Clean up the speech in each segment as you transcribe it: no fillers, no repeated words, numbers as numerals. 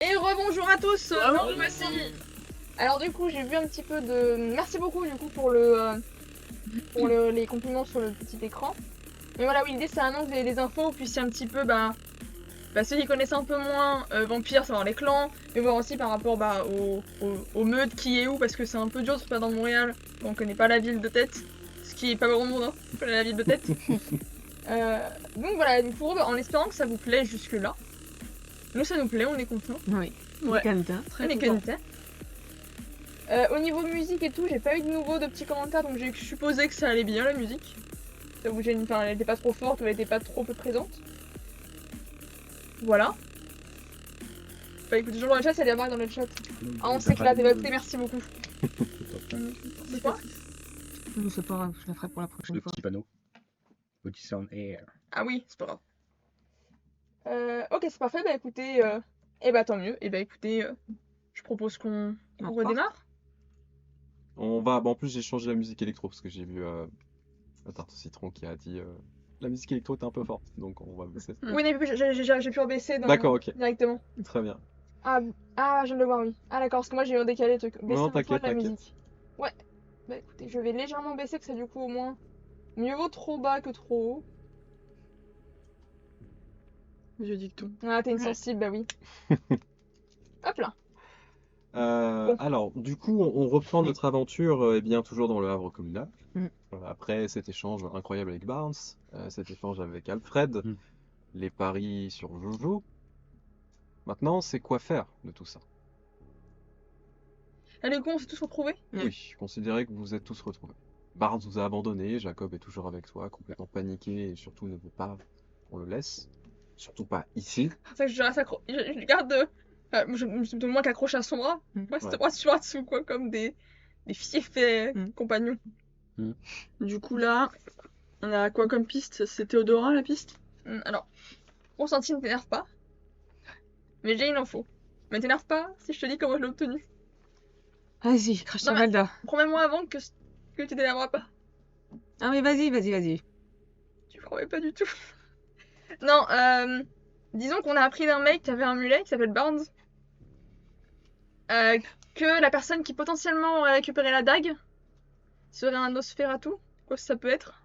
Et rebonjour à tous. Bravo. Nous voici. Alors du coup, j'ai vu un petit peu de. Merci beaucoup du coup pour les compliments sur le petit écran. Mais voilà, oui, l'idée c'est vraiment que les infos puissent un petit peu ceux qui connaissent un peu moins Vampire, savoir les clans, mais voir aussi par rapport aux meutes qui est où, parce que c'est un peu dur de se faire dans Montréal quand on connaît pas la ville de tête, ce qui est pas grand monde, hein, la ville de tête. Donc voilà, du coup, en espérant que ça vous plaît jusque là. Nous ça nous plaît, on est contents. Oui, Ouais. Canada. On est contents. Au niveau musique et tout, j'ai pas eu de nouveaux de petits commentaires, donc j'ai supposé que ça allait bien la musique. Ça vous gêne pas, elle était pas trop forte ou elle était pas trop peu présente. Voilà. Bah écoutez, toujours dans le chat, ça y a marque dans le chat. Ah, on s'éclate, bah écoutez, merci beaucoup. C'est quoi? Je sais pas, je la ferai pour la prochaine Le fois. petit panneau. Petit sound air. Ah oui, c'est pas grave. Ok, c'est parfait, bah écoutez, tant mieux. Et bah écoutez, je propose qu'on redémarre. On va. En plus, j'ai changé la musique électro parce que j'ai vu la tarte au citron qui a dit la musique électro était un peu forte, donc on va baisser. Oui, mais j'ai pu rebaisser D'accord, ok. directement. Très bien. Ah, je viens de le voir, oui. Ah d'accord, parce que moi j'ai décalé le truc. Baisser Non, un peu la t'inquiète. musique. Ouais. Bah écoutez, je vais légèrement baisser, que ça du coup au moins... Mieux vaut trop bas que trop haut. Je dicton. Ah, t'es une sensible, bah oui. Hop là. Bon. Alors, du coup, on reprend notre aventure, eh bien, toujours dans le Havre communal. Mm. Après cet échange incroyable avec Barnes, cet échange avec Alfred, Mm. les paris sur Jojo. Maintenant, c'est quoi faire de tout ça? Allez, go, on s'est tous retrouvés. Mm. Oui, considérez que vous vous êtes tous retrouvés. Barnes vous a abandonné, Jacob est toujours avec toi, complètement paniqué et surtout ne veut pas qu'on le laisse. Surtout pas ici. C'est ça que je reste je garde... je me donne moins qu'accroché à son bras. Mm. Reste Ouais. bras sur bras dessous, quoi, comme des fiefs compagnons. Du coup, là, on a quoi comme piste? C'est Théodora, la piste? Alors, consenti, ne t'énerve pas. Mais j'ai une info. Mais t'énerve pas si je te dis comment je l'ai obtenue. Vas-y, crache ta Non, mais- Valda. Promets-moi avant que tu t'énerveras pas. Ah mais vas-y. Tu promets pas du tout. Non, disons qu'on a appris d'un mec qui avait un mulet qui s'appelle Barnes. Que la personne qui potentiellement aurait récupéré la dague serait un Nosferatu. Quoi ça peut être.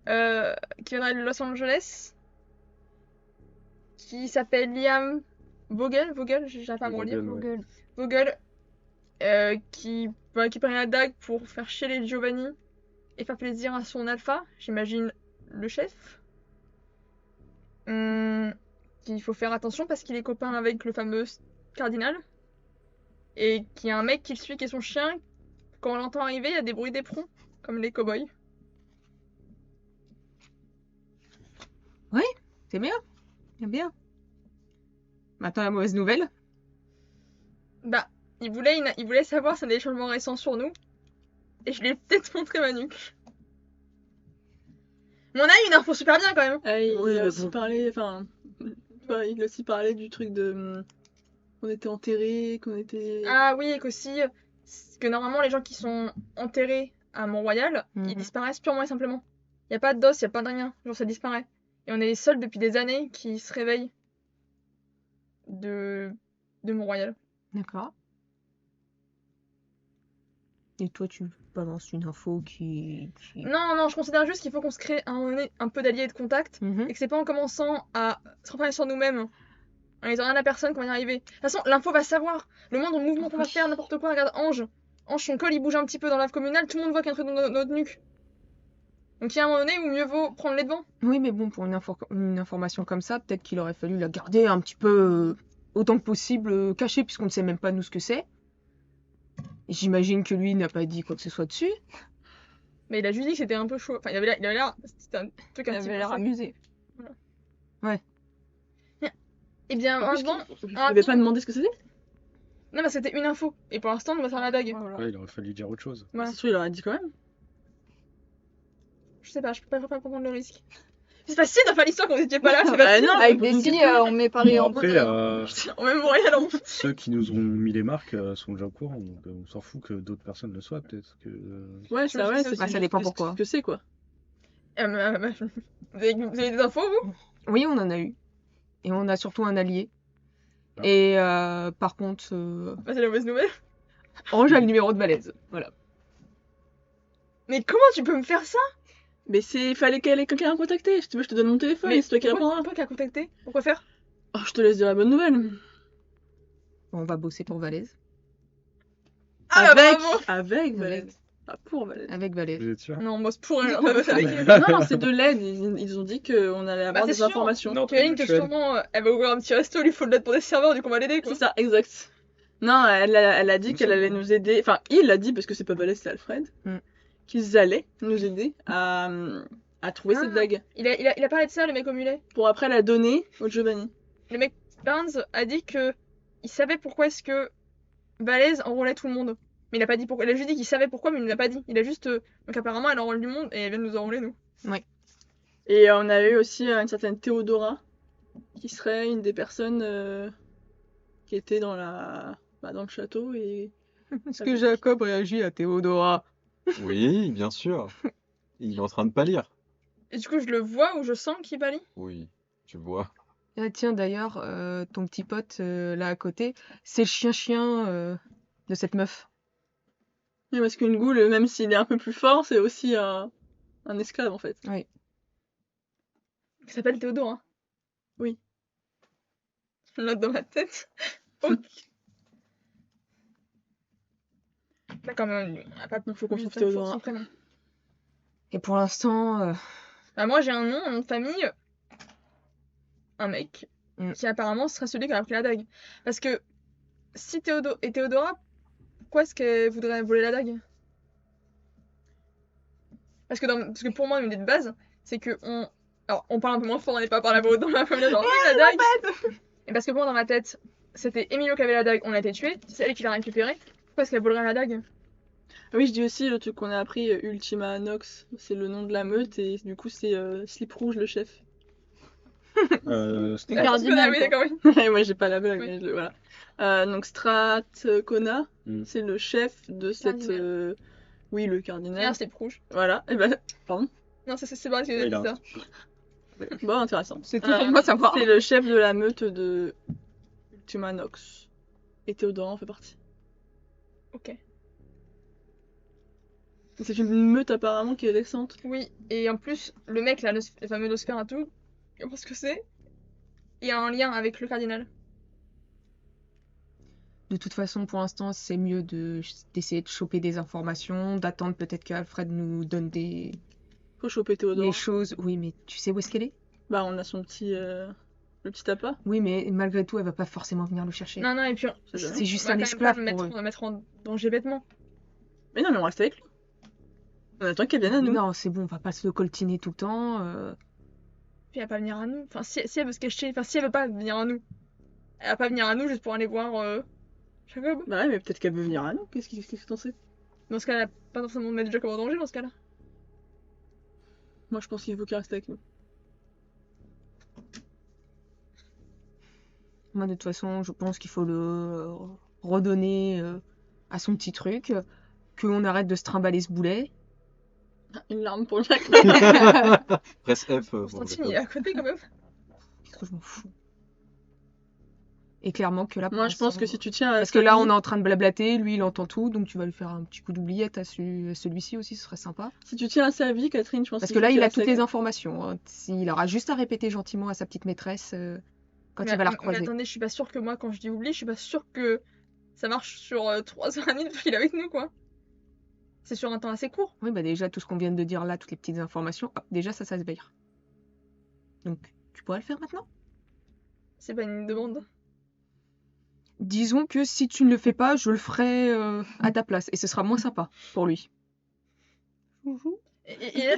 Qui viendrait de Los Angeles. Qui s'appelle Liam Vogel, j'arrive pas à me relire. Vogel, ouais. Vogel. Qui va récupérer la dague pour faire chier les Giovanni et faire plaisir à son alpha, j'imagine le chef. Qu'il faut faire attention parce qu'il est copain avec le fameux cardinal. Et qu'il y a un mec qui le suit, qui est son chien. Quand on l'entend arriver, il y a des bruits d'éperons, comme les cow-boys. C'est bien. C'est bien. Maintenant la mauvaise nouvelle. Bah, il voulait savoir si on a des changements récents sur nous. Et je lui ai peut-être montré ma nuque. Mais on a eu une info super bien quand même. Il Oui, a mais aussi bon. parlé, il a aussi parlé du truc de... qu'on était enterrés, qu'on était... Ah oui, et qu'aussi, que normalement les gens qui sont enterrés à Mont-Royal, ils Mhm. disparaissent purement et simplement. Y a pas d'os, y a pas de rien, genre ça disparaît. Et on est les seuls depuis des années qui se réveillent de Mont-Royal. D'accord. Et toi tu balances une info qui... Non, je considère juste qu'il faut qu'on se crée un peu d'alliés et de contacts, Mhm. et que c'est pas en commençant à se refermer sur nous-mêmes, en disant rien à personne qu'on va y arriver. De toute façon, l'info va savoir. Le moindre mouvement qu'on va Oui. faire, n'importe quoi, regarde Ange. Ange, son col il bouge un petit peu dans l'ave communale, tout le monde voit qu'il y a un truc dans notre nuque. Donc il y a un moment donné où mieux vaut prendre les devants. Oui mais bon, pour une information comme ça, peut-être qu'il aurait fallu la garder un petit peu autant que possible cachée puisqu'on ne sait même pas nous ce que c'est. Et j'imagine que lui n'a pas dit quoi que ce soit dessus. Mais il a juste dit que c'était un peu chaud. Enfin, il avait l'air. C'était un truc un petit peu. amusé. Eh bien, En plus, heureusement. il n'avait pas demandé ce que c'était? Non, mais c'était une info. Et pour l'instant, on va faire la dague. Voilà. Ouais, il aurait fallu dire autre chose. Voilà. C'est sûr, il aurait dit quand même. Je sais pas, je peux pas prendre le risque. C'est facile de faire l'histoire quand vous étiez pas là, c'est Bah facile. non. Avec des si, on met Paris Bon, en après, On même Montréal en ceux qui nous ont mis les marques sont déjà au courant, donc on s'en fout que d'autres personnes le soient, peut-être que... Ouais, Je me dis ça aussi. Bah, ça dépend pourquoi. Ce que c'est, quoi. Vous avez des infos, vous? Oui, on en a eu. Et on a surtout un allié. Et par contre, Bah, c'est la mauvaise nouvelle. Ange a le numéro de Valèse. Voilà. Mais comment tu peux me faire ça? Mais fallait qu'elle ait quelqu'un à contacter. Si tu veux, je te donne mon téléphone et c'est toi qui répondras. Pourquoi qu'à contacter? Pourquoi faire? Oh, je te laisse dire la bonne nouvelle. On va bosser pour Valèse. Ah, avec, bravo. avec Valèse. Pas pour Valèse. Avec Valèse. Vous êtes sûr? Non, moi c'est pour elle, on va bosser avec elle. Non, c'est de l'aide. Ils ont dit qu'on allait avoir c'est des sûr. informations. Non, Kevin, que mutuelle. sûrement, elle va ouvrir un petit resto, il lui faut de l'aide pour des serveurs, du coup on va l'aider quoi. C'est ça, exact. Non, elle a dit Nous qu'elle sommes allait bons. nous aider. Enfin, il a dit, parce que c'est pas Valès, c'est Alfred, Mm. qu'ils allaient nous aider à trouver Ah. cette dague. Il a parlé de ça, le mec au mulet. Pour après la donner au Giovanni. Le mec Barnes a dit que il savait pourquoi est-ce que Valèse enrôlait tout le monde. Mais il a pas dit pourquoi. Il a juste dit qu'il savait pourquoi, mais il ne l'a pas dit. Il a juste. Donc apparemment, elle enrôle du monde et elle vient de nous enrôler, nous. Et on a eu aussi une certaine Théodora, qui serait une des personnes qui était dans dans le château et... Est-ce que Jacob réagit à Théodora? Oui, bien sûr. Il est en train de pâlir. Et du coup, je le vois ou je sens qu'il pâlit. Oui, tu vois. Ah, tiens, d'ailleurs, ton petit pote là à côté, c'est le chien-chien de cette meuf. Oui, parce qu'une goule, même s'il est un peu plus fort, c'est aussi un esclave en fait. Oui. Il s'appelle Théodore, hein. Oui. Je le note dans ma tête. Ok. Là, quand même, on a pas Donc faut qu'on trouve son Théodora. prénom. Et pour l'instant, Bah, moi, j'ai un nom de famille. Un mec. Mm. Qui apparemment serait celui qui a pris la dague. Parce que si Théodora, pourquoi est-ce qu'elle voudrait voler la dague? Parce que pour moi, une idée de base, c'est que alors, on parle un peu moins fort, on n'est pas par là-bas dans la famille, genre, oui, la dague! Et parce que moi, dans ma tête, c'était Emilio qui avait la dague, on l'a été tué, c'est elle qui l'a récupérée. Pourquoi est-ce qu'elle volerait la dague? Oui, je dis aussi le truc qu'on a appris, Ultima Nox, c'est le nom de la meute et du coup c'est Slip Rouge le chef. Le Strat- cardinal, Ah oui, quoi. d'accord, oui. Moi j'ai pas la blague, Oui. mais voilà. Donc Strathcona, Mm. c'est le chef de cette. Cardinal. Oui, le Il y a cardinal. un slip rouge. Voilà, et ben. Pardon. Non, c'est pas ce que Ouais, j'ai il a dit un ça. Bon, intéressant. C'est tout pour moi savoir. C'est le chef de la meute de Ultima Nox. Et Théodore en fait partie. Ok. C'est une meute apparemment qui est récente. Oui, et en plus, le mec là, le fameux Nosferatu, comment est-ce que c'est? Il y a un lien avec le cardinal. De toute façon, pour l'instant, c'est mieux d'essayer de choper des informations, d'attendre peut-être qu'Alfred nous donne Faut choper Théodore. les choses. Oui, mais tu sais où est-ce qu'elle est? Bah, on a son petit. Le petit appât. Oui, mais malgré tout, elle va pas forcément venir le chercher. Non, non, et puis C'est juste on va un quand même esclave pas pour eux. on va mettre en danger bêtement. Mais non, mais on reste avec lui. On attend qu'elle vienne à nous. Non, c'est bon, on va pas se le coltiner tout le temps. Puis elle va pas venir à nous. Enfin, si elle veut se cacher, enfin, si elle veut pas venir à nous, elle va pas venir à nous juste pour aller voir Jacob. Bah ouais, mais peut-être qu'elle veut venir à nous. Qu'est-ce que t'en sais? Dans ce cas-là, elle va pas forcément mettre Jacob en danger dans ce cas-là. Moi, je pense qu'il faut qu'elle reste avec nous. Moi, de toute façon, je pense qu'il faut le redonner à son petit truc, qu'on arrête de se trimballer ce boulet. Une larme pour Jack. Presse F. pour Constantine, le il est à côté quand même. Qu'est-ce que je m'en fous. Et clairement que là, pour Moi, je pense l'instant- que si tu tiens à Parce que là, on est en train de blablater, lui, il entend tout, donc tu vas lui faire un petit coup d'oubliette à celui-ci aussi, ce serait sympa. Si tu tiens à sa vie, Catherine, je pense Parce qu'il que là, faut il qu'il a reste toutes avec les nous. informations. Hein. Il aura juste à répéter gentiment à sa petite maîtresse quand il va la Mais recroiser. attendez, je suis pas sûre que moi, quand je dis oublie, je suis pas sûre que ça marche sur 3h30 depuis qu'il est avec nous, quoi. C'est sur un temps assez court. Oui, bah déjà, tout ce qu'on vient de dire là, toutes les petites informations, hop, déjà, ça se veille. Donc, tu pourrais le faire maintenant? C'est pas une demande. Disons que si tu ne le fais pas, je le ferai à ta place, et ce sera moins sympa pour lui. Et là,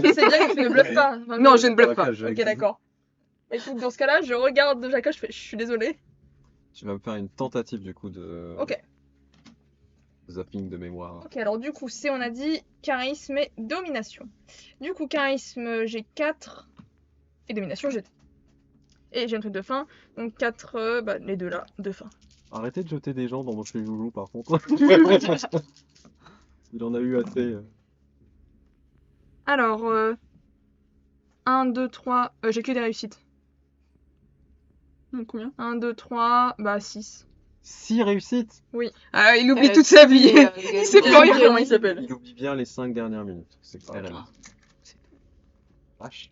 je sais bien que tu ne bluffes pas. Enfin, Non, je ne bluffe pas. Ok, d'accord. Écoute, dans ce cas-là, je regarde Jacob, je suis désolée. Tu vas me faire une tentative du coup de Ok. zapping de mémoire. Ok, alors du coup, on a dit charisme et domination. Du coup, charisme, j'ai 4. Et domination, j'ai... Et j'ai un truc de fin. Donc 4, les deux là, de fin. Arrêtez de jeter des gens dans mon chez Joujou par contre. Il en a eu assez. Alors, 1, 2, 3, j'ai que des réussites. Donc combien? 1, 2, 3, bah 6. 6 réussites! Ah, il oublie Elle a toute sa vie. tué, Il sait plus rien. Comment il s'appelle? Il oublie bien les 5 dernières minutes. C'est clair et net. Vache.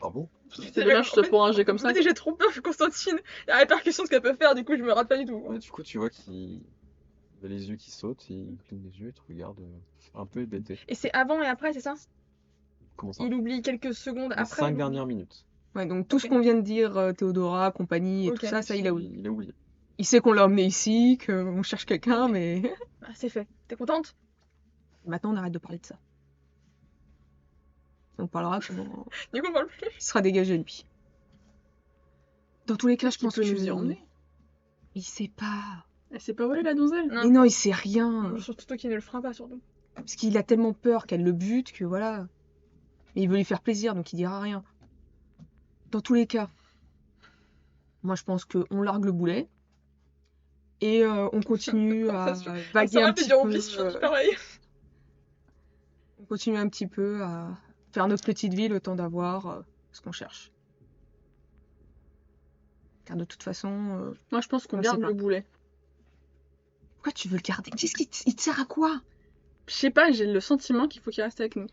Bravo. C'est dommage que ce soit pour un jet comme ça. J'ai trop peur que Constantine, la répercussion ce qu'elle peut faire, du coup je me rate pas du tout. Ouais, du coup, tu vois qu'il a les yeux qui sautent, il cligne les yeux et te regarde un peu hébété. Et c'est avant et après, c'est ça? Comment ça? Il oublie quelques secondes Les après. 5 il oublie. dernières minutes. Ouais, donc tout ce Ok. qu'on vient de dire, Théodora, compagnie et Ok. tout ça, ça il a oublié. Il a oublié. Il sait qu'on l'a emmené ici, qu'on cherche quelqu'un, mais Ah, c'est fait. T'es contente? maintenant on arrête de parler de ça. On parlera comment Du coup on parle plus. il sera dégagé lui. Dans tous les cas, je Qui pense peut que nous y emmener? il sait pas. Elle sait pas où elle est la donzelle? Non. Mais non, il sait rien. Surtout toi qui ne le fera pas, surtout. Parce qu'il a tellement peur qu'elle le bute que voilà. Et il veut lui faire plaisir, donc il dira rien. Dans tous les cas, moi je pense qu'on largue le boulet. Et on continue à vaguer un petit peu. pareil. On continue un petit peu à faire notre petite vie le temps d'avoir ce qu'on cherche. Car de toute façon, Moi, je pense qu'on On garde sait pas. le boulet. pourquoi tu veux le garder? Qu'est-ce qu'il il te sert à quoi? Je sais pas, j'ai le sentiment qu'il faut qu'il reste avec nous.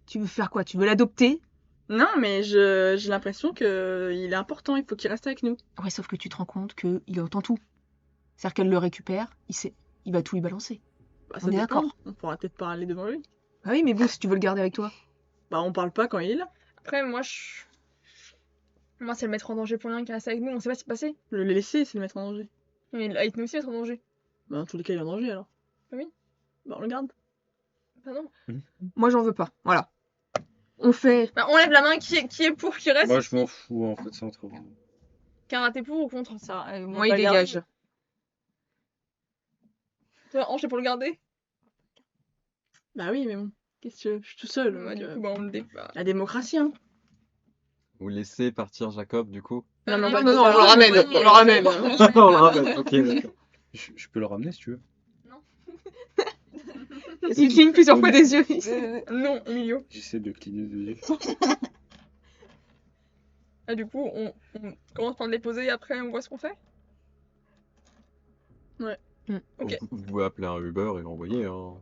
Tu veux faire quoi? Tu veux l'adopter? Non, mais j'ai l'impression qu'il est important, il faut qu'il reste avec nous. Ouais, sauf que tu te rends compte qu'il entend tout. C'est-à-dire qu'elle le récupère, il sait, il va tout lui balancer. Bah, On est dépend. d'accord. On pourra peut-être parler devant lui. Ah oui, mais bon, si tu veux le garder avec toi. Bah, on parle pas quand il est là. Après, moi, c'est le mettre en danger pour rien qu'il reste avec nous, on sait pas ce qui s'est passé. Le laisser, c'est le mettre en danger. Mais là, il nous aussi mettre en danger. Bah, dans tous les cas, il est en danger alors. Ah oui. Bah, on le garde. Bah non. Moi, j'en veux pas. Voilà. On fait. Bah, on lève la main, qui est pour, qui reste? Moi, je m'en fous, en fait, c'est entre vous. Karaté pour ou contre ça? Moi, il dégage. Toi, Ange, t'es pour le garder? Bah oui, mais bon. Qu'est-ce que tu veux? Je suis tout seul. Bah, donc, du coup, bah, on le débat. La démocratie, hein. Vous laissez partir Jacob, du coup? Non, mais Non, non, on le ramène, on le ramène. On le ramène, ok, d'accord. Je peux le ramener si tu veux. Il cligne plusieurs fois des yeux. Non, au milieu. J'essaie de cligner des yeux. Ah, du coup, on commence par le déposer et après on voit ce qu'on fait? Ok. Vous pouvez appeler un Uber et l'envoyer, hein.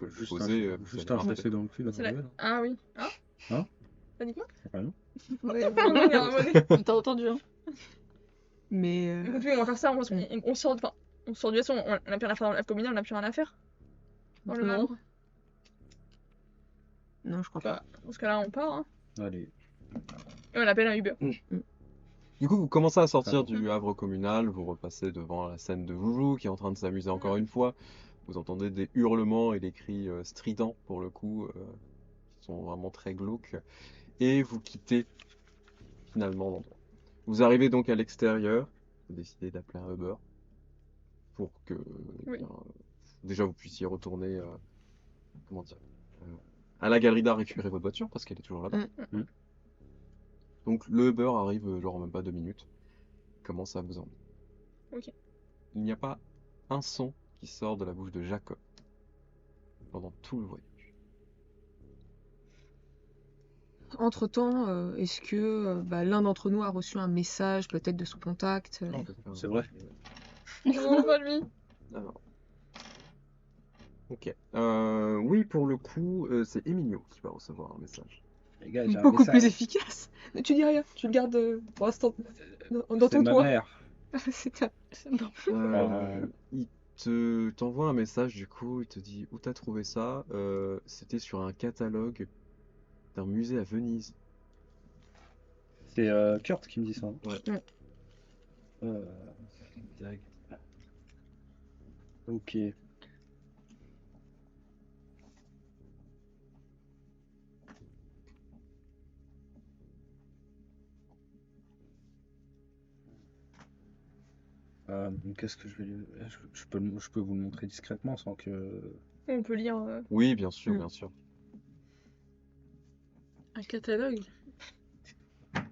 Vous pouvez le Juste poser, un, vous juste allez un partir. fessé dans le cul, dans C'est la la- gueule. Ah oui. Hein? Hein? T'as dit quoi? Ah non. Il y a un abonné. T'as entendu, hein. Mais. Écoute, oui, on va faire ça, on sort de... Enfin, on sort du vaisseau, on a plus rien à faire dans la communale, on a plus rien à faire. Dans le Non. marbre. Non, je crois pas. Bah, dans ce cas-là, on part, hein. Allez. Et on appelle un Uber. Du coup, vous commencez à sortir du havre communal, vous repassez devant la scène de Joujou qui est en train de s'amuser encore une fois. Vous entendez des hurlements et des cris stridents pour le coup, qui sont vraiment très glauques. Et vous quittez finalement l'endroit. Vous arrivez donc à l'extérieur, vous décidez d'appeler un Uber pour que Oui. déjà vous puissiez retourner comment dire, à la galerie d'art récupérer votre voiture parce qu'elle est toujours là-bas. Mm. Donc le Uber arrive genre même pas 2 minutes, commence à vous emmener. Ok. Il n'y a pas un son qui sort de la bouche de Jacob pendant tout le voyage. Entre-temps, est-ce que l'un d'entre nous a reçu un message peut-être de son contact C'est vrai. Non, pas lui. Alors. Ok. Oui, pour le coup, c'est Emilio qui va recevoir un message. Les gars, j'ai un Beaucoup plus message. efficace. Mais tu dis rien, tu le gardes pour l'instant dans C'est ton ma toit. mère. C'est un- Il t'envoie un message du coup, il te dit où t'as trouvé ça? C'était sur un catalogue d'un musée à Venise. C'est Kurt qui me dit ça. Hein. Ouais. Direct. Ok. Qu'est-ce que je vais lui... je peux vous le montrer discrètement sans que... On peut lire. Oui, bien sûr, Mm. bien sûr. Un catalogue. Ah,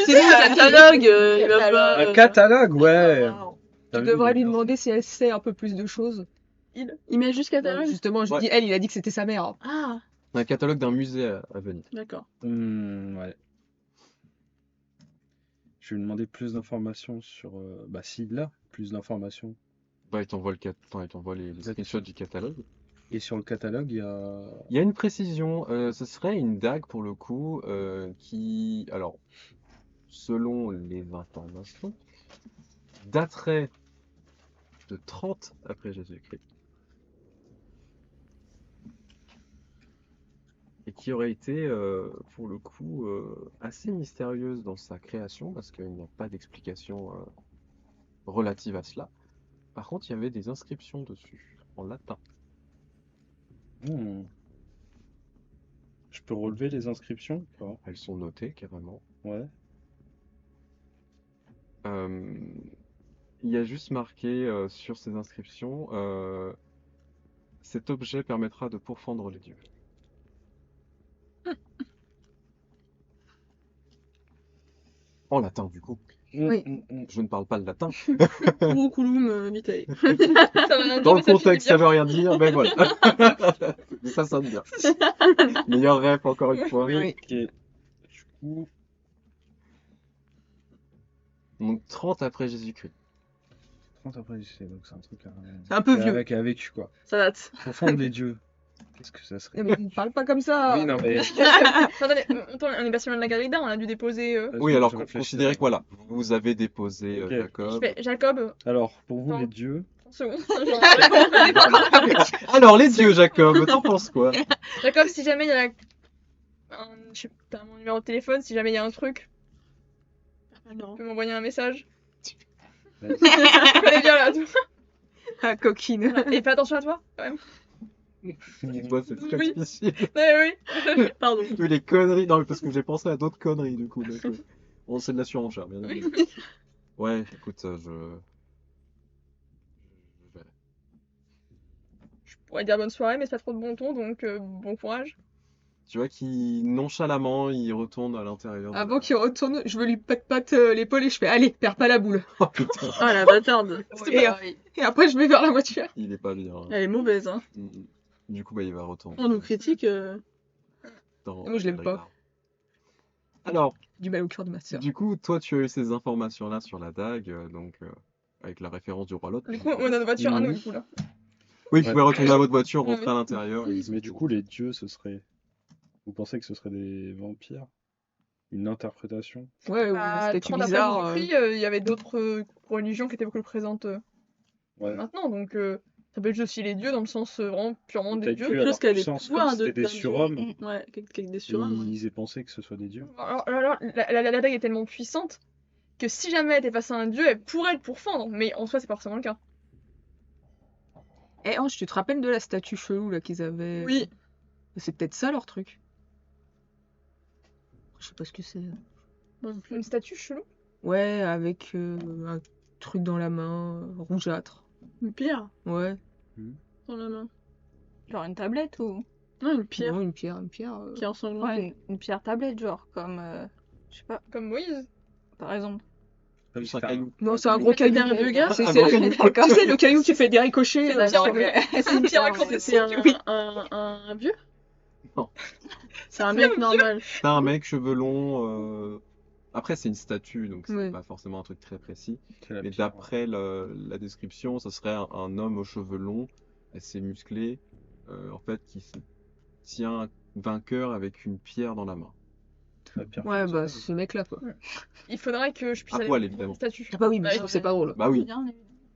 C'est lui, le catalogue, il va pas... Un catalogue, ouais. Tu devrais lui demander si elle sait un peu plus de choses. Il met juste catalogue? Justement, je Ouais. dis elle, il a dit que c'était sa mère. Ah, Un catalogue d'un musée à Venise. d'accord. Ouais. Je vais lui demander plus d'informations sur. Bah, s'il a plus d'informations. Bah, il t'envoie il t'envoie les screenshots du catalogue. Et sur le catalogue, il y a. Il y a une précision, ce serait une dague pour le coup, qui, alors, selon les informations, daterait de 30 après Jésus-Christ. Et qui aurait été, pour le coup, assez mystérieuse dans sa création, parce qu'il n'y a pas d'explication relative à cela. Par contre, il y avait des inscriptions dessus, en latin. Hmm. Je peux relever les inscriptions ou pas? Elles sont notées carrément. Ouais. Il y a juste marqué sur ces inscriptions, cet objet permettra de pourfendre les dieux. En latin, du coup. Oui. Je ne parle pas le latin. Curriculum vitae. Ça veut rien dire, Dans mais le ça finit contexte, ça bien. veut rien dire, mais voilà. Mais ça sonne bien. Meilleur rêve, encore une fois. Oui. Ok. Du coup, Donc 30 après Jésus-Christ. 30 après lycée, donc c'est un truc C'est un peu vieux. qui a vécu quoi. Ça date. Pourfendre les dieux. Qu'est-ce que ça serait? Mais ne parle pas comme ça. Oui, non, mais. Attendez, on est pas sur la Garrida, on a dû déposer. Oui, alors Je réfléchis. considérez que voilà, vous avez déposé Ok. Je Jacob. fais Jacob, Alors, pour vous, Non. les dieux. 30 secondes. Genre, Alors les dieux, Jacob, t'en penses quoi? Jacob, si jamais il y a je sais pas, mon numéro de téléphone, si jamais il y a un truc, Non. tu peux m'envoyer un message. Ouais. Tu connais bien là, tout. Ah, coquine. Et fais attention à toi, quand même. Dis-moi, c'est très Oui. difficile. Ouais, oui. Pardon. Oui, les conneries. Non, mais parce que j'ai pensé à d'autres conneries du coup. Donc, bon, c'est de la surenchère, bien évidemment. Ouais, écoute, je verrai. Je pourrais dire bonne soirée, mais c'est pas trop de bon ton, donc bon courage. Tu vois qu'il nonchalamment, il retourne à l'intérieur. de Avant la- qu'il retourne, je veux lui patte l'épaule et je fais allez, perds pas la boule. Oh putain, Ah la bâtarde. Et après, je vais vers la voiture. il est pas bien. Elle est mauvaise, hein. Du coup, bah, il va retourner. On nous critique. dans Moi, je l'aime le pas. regard. Alors, Du mal au cœur de ma sœur. du coup, toi, tu as eu ces informations-là sur la dague, avec la référence du roi Lot. Du coup, on a notre voiture à nous, du coup, là. Oui, vous Ouais. pouvez retourner à votre voiture, Ouais, rentrer oui. à l'intérieur. et- Mais du coup, les dieux, ce serait. Vous pensez que ce serait des vampires? Une interprétation? Ouais, ou Bah, un statut 30 après bizarre. Jésus-Christ, il y avait d'autres religions qui étaient beaucoup plus présentes Ouais. maintenant, donc ça peut être aussi les dieux dans le sens vraiment purement des Peut-être dieux. que Quelque chose leur qui a des puissance, pouvoirs c'était des d'un surhommes. dieu. Ouais, des Et surhommes. Ouais. ils aient pensé que ce soit des dieux. Alors, la dague est tellement puissante que si jamais elle était face à un dieu, elle pourrait le pourfendre, mais en soi, c'est pas forcément le cas. Eh, Ange, tu te rappelles de la statue chelou là qu'ils avaient? Oui. C'est peut-être ça leur truc. Je sais pas ce que c'est. Une statue chelou. Ouais, avec un truc dans la main, rougeâtre. Une pierre Ouais. dans la main. Genre une tablette ou. Non, une pierre Non, une pierre. qui est ensanglantée. Ouais, une pierre tablette, genre comme. Je sais pas, Comme Moïse. par exemple. Comme C'est un caillou. Non, c'est un gros C'était caillou. un vieux gars. C'est Un c'est- gros caillou. tu sais, le caillou qui fait des ricochets. C'est sur d'accord, le- ok. C'est une pierre à Ouais, C'est Oui. un vieux? Non. C'est un mec normal. T'as un mec, cheveux longs. Après, c'est une statue, donc c'est Ouais. pas forcément un truc très précis. C'est la Mais pierre. d'après la description, ce serait un homme aux cheveux longs, assez musclé, en fait, qui se tient vainqueur avec une pierre dans la main. La pierre Ouais, bah, philosophale. c'est ce mec-là, quoi. Il faudrait que je puisse À aller poil, voir évidemment. la statue. Ah bah oui, mais Ouais, je trouve que c'est pas drôle. Bah oui. Bien, évidemment.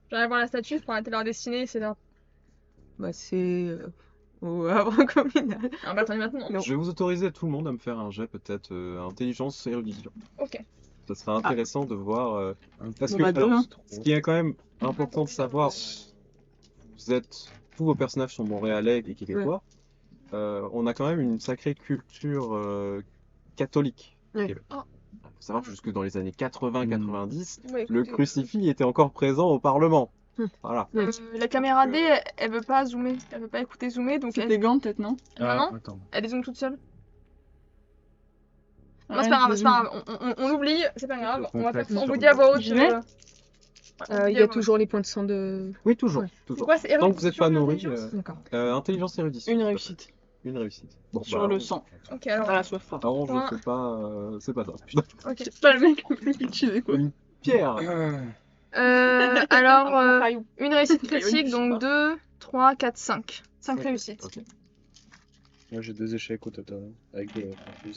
J'arrive voir la statue pour arrêter leur destinée, c'est là. Bah, c'est au Havre communal. Ah bah attendez maintenant. Non. Je vais vous autoriser tout le monde à me faire un jet, peut-être intelligence et érudition. Ok. Ça sera intéressant de voir. Parce Bon, que, bah, deux, alors, hein. ce qui est quand même important de savoir, tous vos personnages sont montréalais et québécois. On a quand même une sacrée culture catholique. Ouais. au Québec. Faut savoir que jusque dans les années 80-90, Ouais, le écoutez, crucifix était encore présent au Parlement. Hmm. Voilà. la caméra D, elle veut pas zoomer, elle veut pas écouter zoomer, donc C'est elle, des gants, peut-être, non? non. Attends. elle zoome toute seule. Ah, Non, c'est pas grave, c'est pas grave, on oublie, c'est pas grave, on va faire ça. On vous dit à voix haute. J'y vais. Il y a toujours les points de sang de. Oui, toujours. Ouais. toujours. Quoi, c'est Tant que vous n'êtes pas nourri, intelligence D'accord. intelligence et érudition. Une tout à fait. réussite. Une réussite. Bon, Sur le sang. Ok, alors. Pas la soif. Alors, je Point. sais pas, c'est pas ça. Ok. C'est pas le mec le plus cultivé, quoi. Une pierre. Alors, Caillou. une réussite Caillou, critique, je sais donc pas. 2, 3, 4, 5. 5 Ok. réussites. Ok. Moi j'ai 2 échecs au total, hein, avec des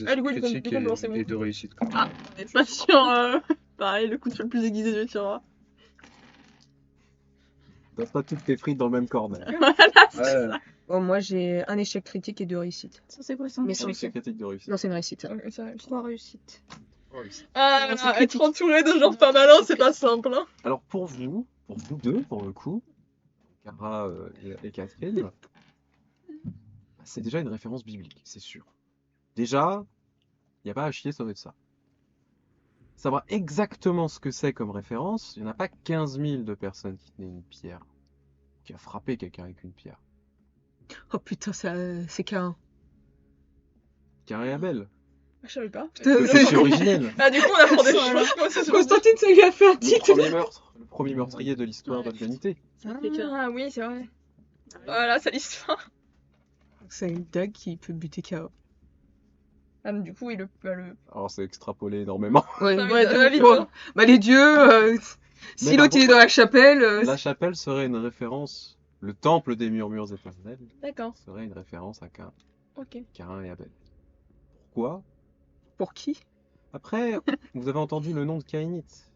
Ah, du coup, critiques du coup, bon, c'est bon. et 2 réussites. Quand même. Ah, on est pas sur. Pareil, le coup de feu le plus aiguisé du tirera. T'as pas toutes tes frites dans le même corner. Ouais, Bon, moi, j'ai un échec critique et 2 réussites. Ça, c'est quoi ça? Mais Ah sans oui, c'est critique de réussite. Non, c'est une réussite. 3 réussites. Oh, réussite. Ah, c'est être critique. entouré de gens pas malins, c'est pas simple, hein. Alors pour vous deux, pour le coup, Cara et Catherine, bah, c'est déjà une référence biblique, c'est sûr. Déjà, il n'y a pas à chier, ça va être ça. Savoir exactement ce que c'est comme référence, il n'y en a pas 15 000 de personnes qui tenaient une pierre, qui a frappé quelqu'un avec une pierre. Oh putain, c'est Cain. Cain et Abel. Je savais pas. Putain, C'est originel. Ah, du coup, on apprend des choses. Moi, c'est Constantine, ça lui a fait un Le titre. premier meurtre, le premier meurtrier de l'histoire de l'humanité. Ah oui, c'est vrai. Voilà, c'est l'histoire. C'est une dague qui peut buter KO. Ah, mais du coup, il le. Alors c'est extrapolé énormément. Ouais, Ça ouais, va donc, vite, bon, hein. bah les dieux, si Mais l'autre par il est dans la chapelle, La chapelle serait une référence, le temple des murmures éternels D'accord, serait une référence à Cain, ok. Cain et Abel. Pourquoi? pour qui? Après, vous avez entendu le nom de Caïnite.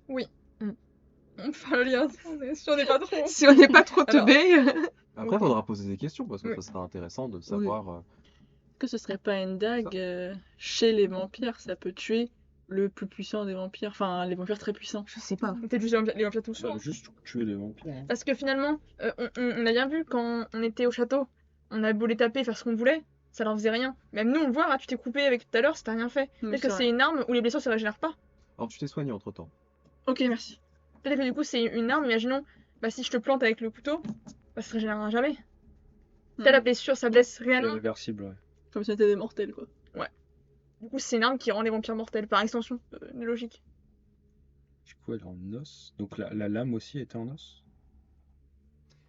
On fait le lien, on n'est pas trop. Si on n'est pas trop Alors- teubé. Après, il faudra poser des questions parce que Oui. ça sera intéressant de savoir. Que ce serait pas une dague chez les vampires, ça peut tuer le plus puissant des vampires. Enfin, les vampires très puissants. Je sais pas. Peut-être juste les vampires tout ça seuls. va juste tuer les vampires. Hein. Parce que finalement, on a bien vu quand on était au château, on a beau les taper, faire ce qu'on voulait, ça leur faisait rien. Même nous, on le voit, hein, tu t'es coupé avec tout à l'heure, ça t'a rien fait. Oui, Peut-être c'est que vrai. c'est une arme où les blessures se régénèrent pas. Alors, tu t'es soigné entre temps. Ok, merci. Peut-être que du coup, c'est une arme, imaginons, bah si je te plante avec le couteau, bah ça se régénérera jamais. T'as la blessure, ça blesse réellement. Irréversible, ouais. Comme si on était des mortels, quoi. Du coup, c'est une arme qui rend les vampires mortels, par extension, logique. Du coup, elle est en os. Donc la lame aussi était en os.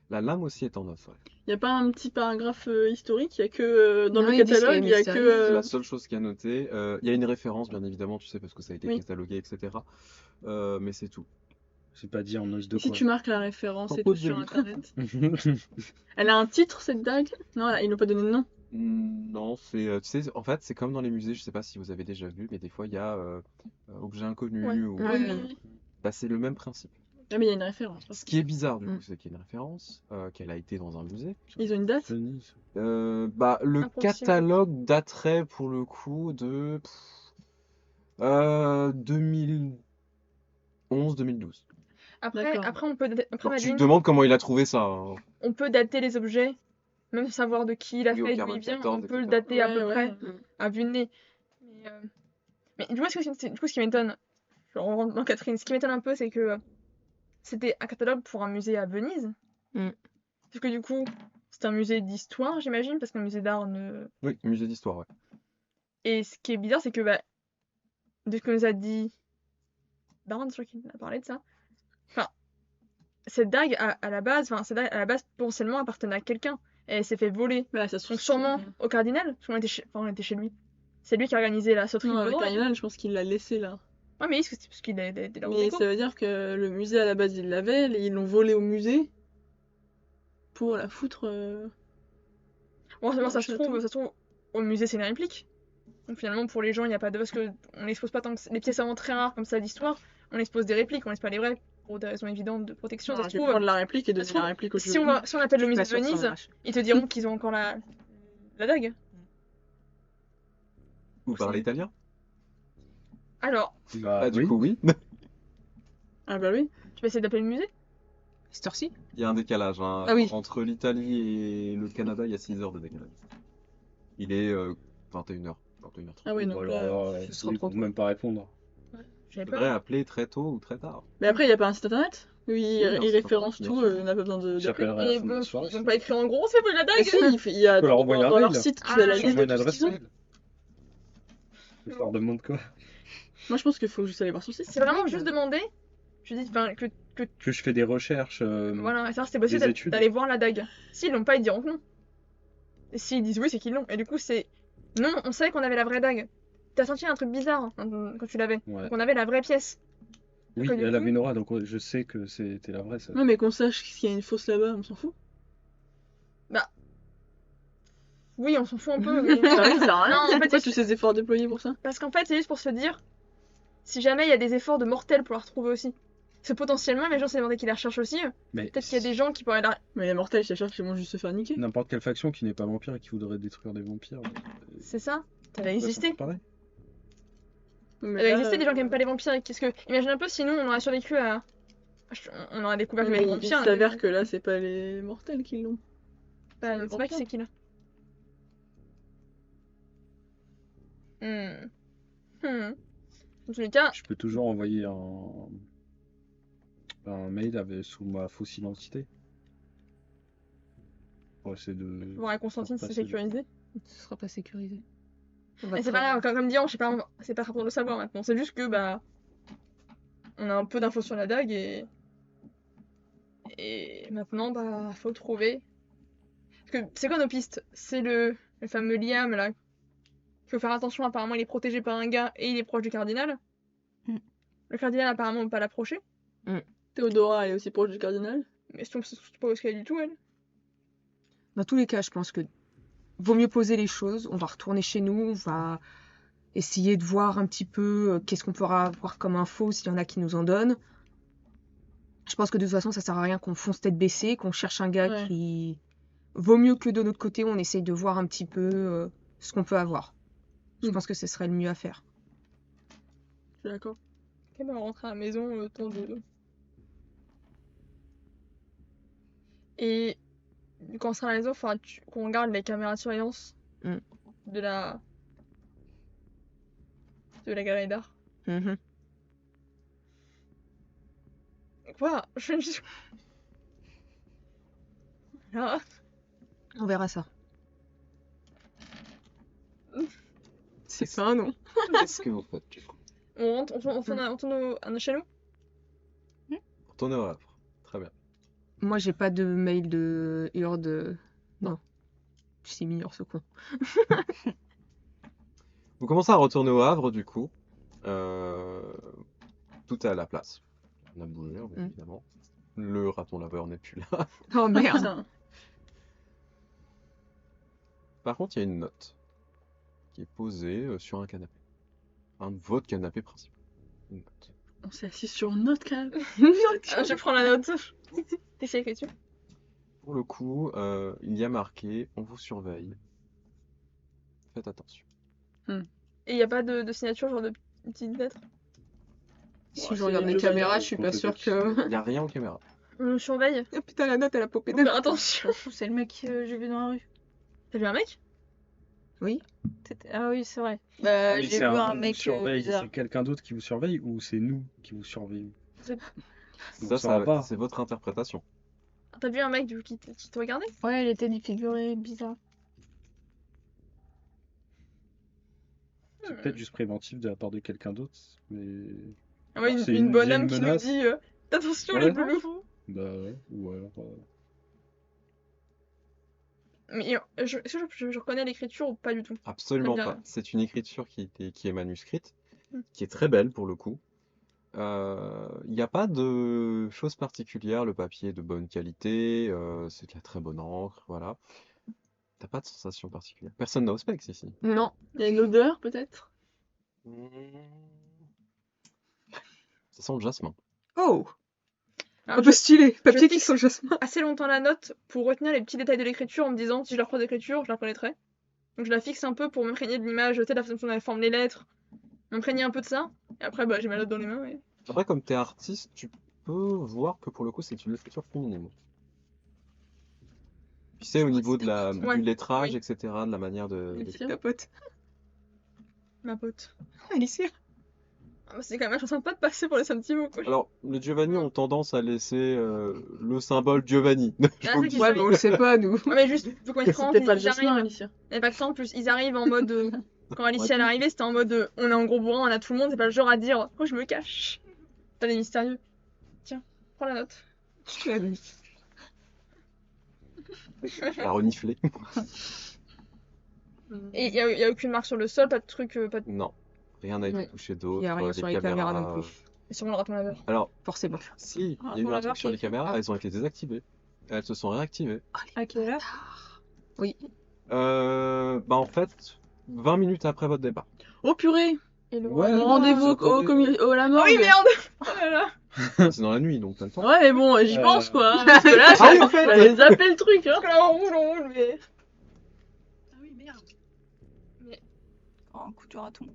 La lame aussi est en os. Ouais. Y a pas un petit paragraphe historique, y a que dans Non, le ils disent catalogue, que y a les C'est que. la seule chose qui a noté. Il y a une référence, bien évidemment, tu sais, parce que ça a été Oui. catalogué, etc. Mais c'est tout. C'est pas dit en os de Si quoi. tu marques la référence et Tempo tout de sur Zénith. internet. Elle a un titre, cette dague? Non, ils n'ont pas donné de nom. Non, c'est, tu sais, en fait, c'est comme dans les musées, je sais pas si vous avez déjà vu, mais des fois, il y a objet inconnu Ouais. ou... Ouais. Bah, c'est le même principe. Ah, mais il y a une référence. Ce qui est bizarre, du Mm. coup, c'est qu'il y a une référence, qu'elle a été dans un musée. Ils ont une date? Venise. Bah, le Approximatif. catalogue daterait, pour le coup, de 2011-2012. Après, D'accord. après, on peut, après Alors, tu Madeline, te demandes comment il a trouvé ça, hein. on peut dater les objets, même savoir de qui il a Oui, au fait, d'où carbone il vient, 14, on peut le etc. dater à Ouais, peu ouais. près à vue de nez. Mais du coup, ce qui m'étonne, je rentre dans Catherine, ce qui m'étonne un peu, c'est que c'était un catalogue pour un musée à Venise. Mm. Parce que du coup, c'est un musée d'histoire, j'imagine, parce qu'un musée d'art ne... Oui, musée d'histoire, ouais. Et ce qui est bizarre, c'est que bah, de ce que nous a dit Baron, je crois qu'il a parlé de ça. Enfin, cette dague à la base, enfin, cette dague à la base potentiellement appartenait à quelqu'un. Et elle s'est fait voler. Bah, ça se trouve. Donc sûrement au cardinal, parce qu'on était chez lui. C'est lui qui a organisé la sauterie. Non, de le drogue. cardinal, je pense qu'il l'a laissé là. Ouais, mais est-ce que c'est parce qu'il a des leurs Mais déco ça veut dire que le musée à la base ils l'avaient, et ils l'ont volé au musée pour la foutre. Bon, dans ça le se château. trouve, au musée c'est une réplique. Donc finalement pour les gens il n'y a pas de... Parce qu'on n'expose pas tant que... Les pièces vraiment très rares comme ça d'histoire, on expose des répliques, on laisse pas les vraies. Pour des raisons évidentes de protection, ça se Je vais trouve... prendre la réplique et donner ça se trouve, la réplique au Si on appelle le musée de Venise, ils te diront qu'ils ont encore la dague. Vous parlez italien? Alors, Bah, Du oui. coup, oui. Ah bah oui. tu vas essayer d'appeler le musée? Cette heure-ci? Il y a un décalage, hein. Ah oui. Entre l'Italie et le Canada, il y a 6 heures de décalage. Il est 21h. 21h30. Ah oui, Bon, donc alors, là... ce sera ils trop vont même pas répondre. J'avais Il faudrait peur. appeler très tôt ou très tard. Mais après, il n'y a pas un site internet où Oui, il, un il site référence internet, tout, bien sûr. on n'a pas besoin d'appeler. J'appellerai à la Et fin de bon, la soirée. ils ont pas écrit en gros, c'est pas la Ah dague. si, il y a Tu peux leur dans, envoyer un dans leur mail. site, tu Ah, as la je liste J'envoie de une tout ce adresse qu'ils ont. mail. Je leur demande quoi? Moi, je pense qu'il faut juste aller voir son site. C'est vraiment juste demander. Je dis enfin, que Que je fais des recherches. voilà, et ça c'était possible Des études. d'aller voir la dague. S'ils l'ont pas, ils diront que non. Et s'ils disent oui, c'est qu'ils l'ont. Et du coup, c'est. Non, on savait qu'on avait la vraie dague. T'as senti un truc bizarre hein, quand tu l'avais. Ouais. Donc on avait la vraie pièce. Oui, que du elle coup- avait une aura, donc je sais que c'était la vraie, ça. Ouais, mais qu'on sache qu'il y a une fausse là-bas, on s'en fout. Oui, on s'en fout un peu. Mais... Ça sert à rien. Non, en fait, Pourquoi c'est- tous ces efforts déployés pour ça? Parce qu'en fait, c'est juste pour se dire si jamais il y a des efforts de mortels pour la retrouver aussi. Parce que potentiellement, les gens s'est demandé qui la recherchent aussi. Mais Peut-être qu'il y a des gens qui pourraient la. Mais les mortels, ils cherchent qu'ils vont juste se faire niquer. n'importe quelle faction qui n'est pas vampire et qui voudrait détruire des vampires. C'est ça. Ça va Ouais, exister. c'est pareil. Mais Il va là, exister des gens qui aiment pas les vampires. Qu'est-ce que. Imagine un peu si nous, on aurait survécu à. On aurait découvert qu'il y avait des mais vampires. il s'avère que là, c'est pas les mortels qui l'ont. Bah, c'est c'est pas qui c'est qui là. Dans tous les cas, Je peux toujours envoyer un mail sous ma fausse identité. Pour essayer de. voir avec Constantine, c'est passer le- sécurisé. Ce sera pas sécurisé. On va Mais c'est très- pas grave, comme dit, c'est pas grave de le savoir maintenant. C'est juste que, bah. On a un peu d'infos sur la dague et. Et maintenant, bah, faut trouver. Parce que c'est quoi nos pistes? C'est le fameux Liam là. Faut faire attention, apparemment il est protégé par un gars et il est proche du cardinal. Mm. Le cardinal apparemment on peut pas l'approcher. Théodora, elle est aussi proche du cardinal. Mais je ne sais pas où est-ce qu'elle est du tout, elle. Dans tous les cas, je pense que vaut mieux poser les choses. On va retourner chez nous, on va essayer de voir un petit peu qu'est-ce qu'on pourra avoir comme info, s'il y en a qui nous en donnent. Je pense que de toute façon, ça sert à rien qu'on fonce tête baissée, qu'on cherche un gars Ouais. qui... Vaut mieux que de notre côté, on essaye de voir un petit peu ce qu'on peut avoir. Je pense que ce serait le mieux à faire. Je suis d'accord. Ok, bah on rentre à la maison le temps de. Et quand on sera à la maison, il faudra qu'on regarde les caméras de surveillance Mm. de la. de la galerie d'art. Mhm. Quoi? Je ne suis. Ah, On verra ça. C'est pas un nom. Qu'est-ce que vous faites du coup? on rentre, on tourne chez nous? Retournez au Havre. Très bien. Moi, j'ai pas de mail de Hurde. Non. C'est mignon ce con. Vous commencez à retourner au Havre du coup. Tout est à la place. On a bougé, bien évidemment. Le raton laveur n'est plus là. Oh merde. Putain. Par contre, il y a une note qui est posée sur un canapé. Un de votre canapé principal. Une note. On s'est assis sur une autre canapé. Ah, je prends la note. T'es sur l'écriture? Pour le coup, il y a marqué on vous surveille. Faites attention. Et il n'y a pas de signature, genre de petite lettre? Si Ouais, je regarde c'est les Giovanni, caméras, je suis pas sûre que. Il n'y a rien aux caméras. On nous surveille? Oh, putain, la note, elle a popé Faut de. faire attention. C'est le mec que j'ai vu dans la rue. T'as vu un mec? Ah oui, c'est vrai. Ah, Bah, mais j'ai c'est vu un on mec vous surveille, bizarre. c'est quelqu'un d'autre qui vous surveille ou c'est nous qui vous surveillons? Ça, On saura pas. c'est votre interprétation. T'as vu un mec du coup, qui te regardait? Ouais, il était défiguré, bizarre. C'est peut-être juste préventif de la part de quelqu'un d'autre, mais. Ah ouais, C'est une une bonne vieille âme qui nous menace. dit attention Ouais. les bleus. Bah ouais, ou alors. Mais est-ce que je reconnais l'écriture ou pas du tout? Absolument Très bien. pas. C'est une écriture qui est manuscrite, Mm. qui est très belle pour le coup. Il n'y a pas de choses particulières. Le papier est de bonne qualité, c'est de la très bonne encre, voilà. T'as pas de sensation particulière. Personne n'a Auspex ici. Non. Il y a une odeur, peut-être? Ça sent le jasmin. Oh. Alors, Un peu stylé. Papier qui fixe- sent le jasmin. assez longtemps la note pour retenir les petits détails de l'écriture en me disant si je la reprends d'écriture, je la reconnaîtrais. Donc je la fixe un peu pour m'imprégner de l'image, tu sais, la façon dont elle forme les lettres, m'imprégner un peu de ça. Et après, bah, j'ai ma note dans les mains. Et... Après, comme t'es artiste, tu peux voir que pour le coup, c'est une écriture féminine. Tu sais, au niveau de Ouais, du lettrage, oui. etc., de la manière de... Alicia Ta pote. Ma pote. Alicia. Ah, bah, c'est quand même vachement sympa de passer pour les petits mots, quoi. Alors, les Giovanni ont tendance à laisser le symbole Giovanni. Je Ah, vous le c'est dis. qui- Ouais, mais on le sait pas, nous. Ouais, mais juste, faut qu'on y rentre, C'était pas le ils jasmin, arrivent. Alicia. Et pas que ça, en plus, ils arrivent en mode. Quand Alicia elle est arrivée, c'était en mode on est en gros bourrin, on a tout le monde, c'est pas le genre à dire oh, je me cache. T'as les mystérieux. Tiens, prends la note. Je l'ai dit. La renifler. Et il y a aucune marque sur le sol, pas de truc, pas de... Non, rien n'a été Ouais. touché Il d'autre. y a rien sur les caméras non plus. Et sûrement le raton laveur. Alors, Forcément. si, Ah, il y a eu on un va truc voir sur les qui est fait. caméras, Ah. elles ont été désactivées. Elles se sont réactivées. À quelle heure? Oui. Bah en fait, 20 minutes après votre départ. Oh purée! Et le Ouais. Mon raton rendez-vous laveur. au la Ah morgue. oui, merde! Oh là là! C'est dans la nuit, donc t'as le temps. Ouais, mais bon, j'y Euh. pense quoi. hein, Parce que là, Ah oui, en fait. j'avais zappé le truc. Hein. Parce que là, on roule, mais... Ah oui, merde. Oh, un coup de raton.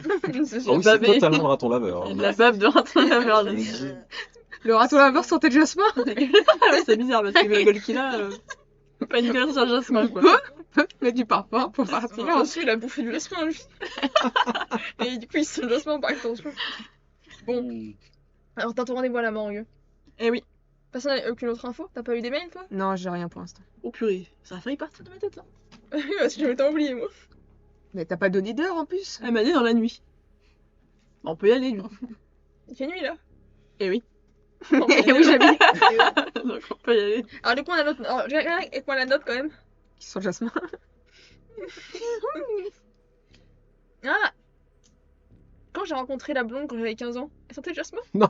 Ah oui, c'est babé. totalement le raton laveur. Il y a hein. de la bave de raton laveur dessus. Le raton laveur sentait le jasmin. Ah ouais, c'est bizarre parce que le gueule qu'il a, pas une gueule sur le jasmin quoi. Mais du parfum pour Ah, partir. je suis, il a bouffé du jasmin, lui. Et du coup, il sent le jasmin, par attention. Bon, alors t'as ton rendez-vous à la morgue. Eh oui. Personne n'a aucune autre info? T'as pas eu des mails, toi? Non, j'ai rien pour l'instant. Oh purée, ça a failli partir de ma tête là. Parce que je m'étais oublié, moi. Mais t'as pas donné d'heure en plus. Elle m'a dit dans la nuit. On peut y aller lui. Il fait nuit, là. Eh oui. On peut y aller, Oui, là. j'avais Donc on peut y aller. Alors, du coup, on a notre... Alors, et quoi la note, quand même? qui sent le jasmin. Ah! Quand j'ai rencontré la blonde quand j'avais 15 ans, elle sentait le jasmin? Non,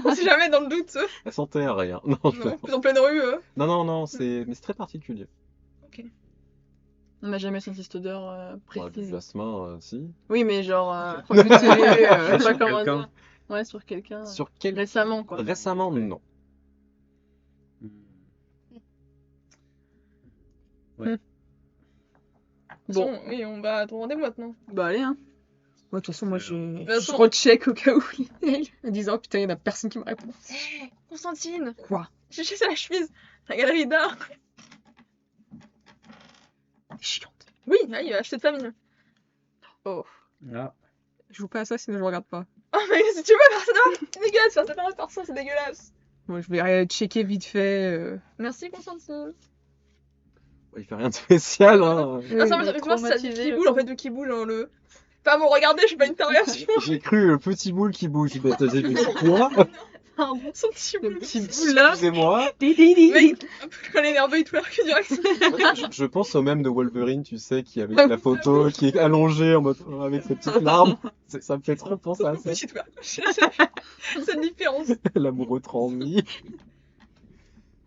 On sait jamais dans le doute, elle sentait rien. Non, Non, plus en pleine rue, non, mais c'est très particulier. On n'a jamais senti cette odeur Bon, du précise. jasmin, si. Oui, mais genre. Produit de télé, je sais Sur pas comment quelqu'un. dire. Ouais, sur quelqu'un. Sur quel... Récemment quoi. Récemment, non. Bon. Bon, oui, on va à ton rendez-vous maintenant. Bah allez hein. Ouais, de toute façon, moi, je façon- recheck au cas où les mails en disant putain, il y en a personne qui me répond. Hé, Constantine! Quoi? J'ai chez la chemise, la galerie d'art. Chiante. Oui, là, il va acheter de famille. Ah. Je joue pas à ça, sinon je regarde pas. Oh, mais si tu veux, personne, c'est dégueulasse, faire séparer par ça, c'est dégueulasse. Moi, je vais checker vite fait. Merci, Constantine. Il fait rien de spécial, hein. Ah, ça, il est mais tu vois, c'est ça qui traumatisé, boule, en fait, qui bouge dans le. Pas bon, regardez, je suis pas une perversion. J'ai cru le petit boule qui bouge. J'ai vu quoi? Son petit boule. petit boule là. Excusez-moi. Mec, un peu quand l'énervé, il twerk direct. Je pense au même de Wolverine, tu sais, qui avec la photo, qui est allongé en mode avec ses petites larmes. Ça me fait trop penser à ça. Petit twerk. Cette différence. L'amoureux transmis.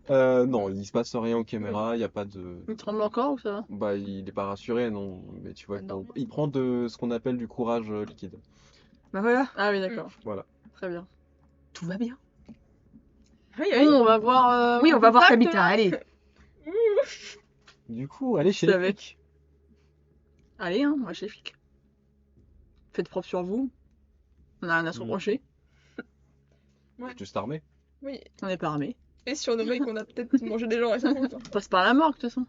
Non, il se passe rien aux caméras, il n'y a pas de. Il tremble encore ou ça va? Bah, il est pas rassuré, non. Mais tu vois, Non. il prend de ce qu'on appelle du courage liquide. Bah voilà, Ah oui d'accord. Voilà. Très bien. tout va bien. Oui, Bon, on va voir. Oui, on va voir contact, Kabita, allez. Du coup, allez chez C'est les avec. flics. Allez hein, on va chez les flics. Faites propre sur vous. On a rien à se reprocher. Juste armé. Oui. On n'est pas armés. Et sur nos mecs, on a peut-être mangé des gens récemment. On passe par la morgue de toute façon.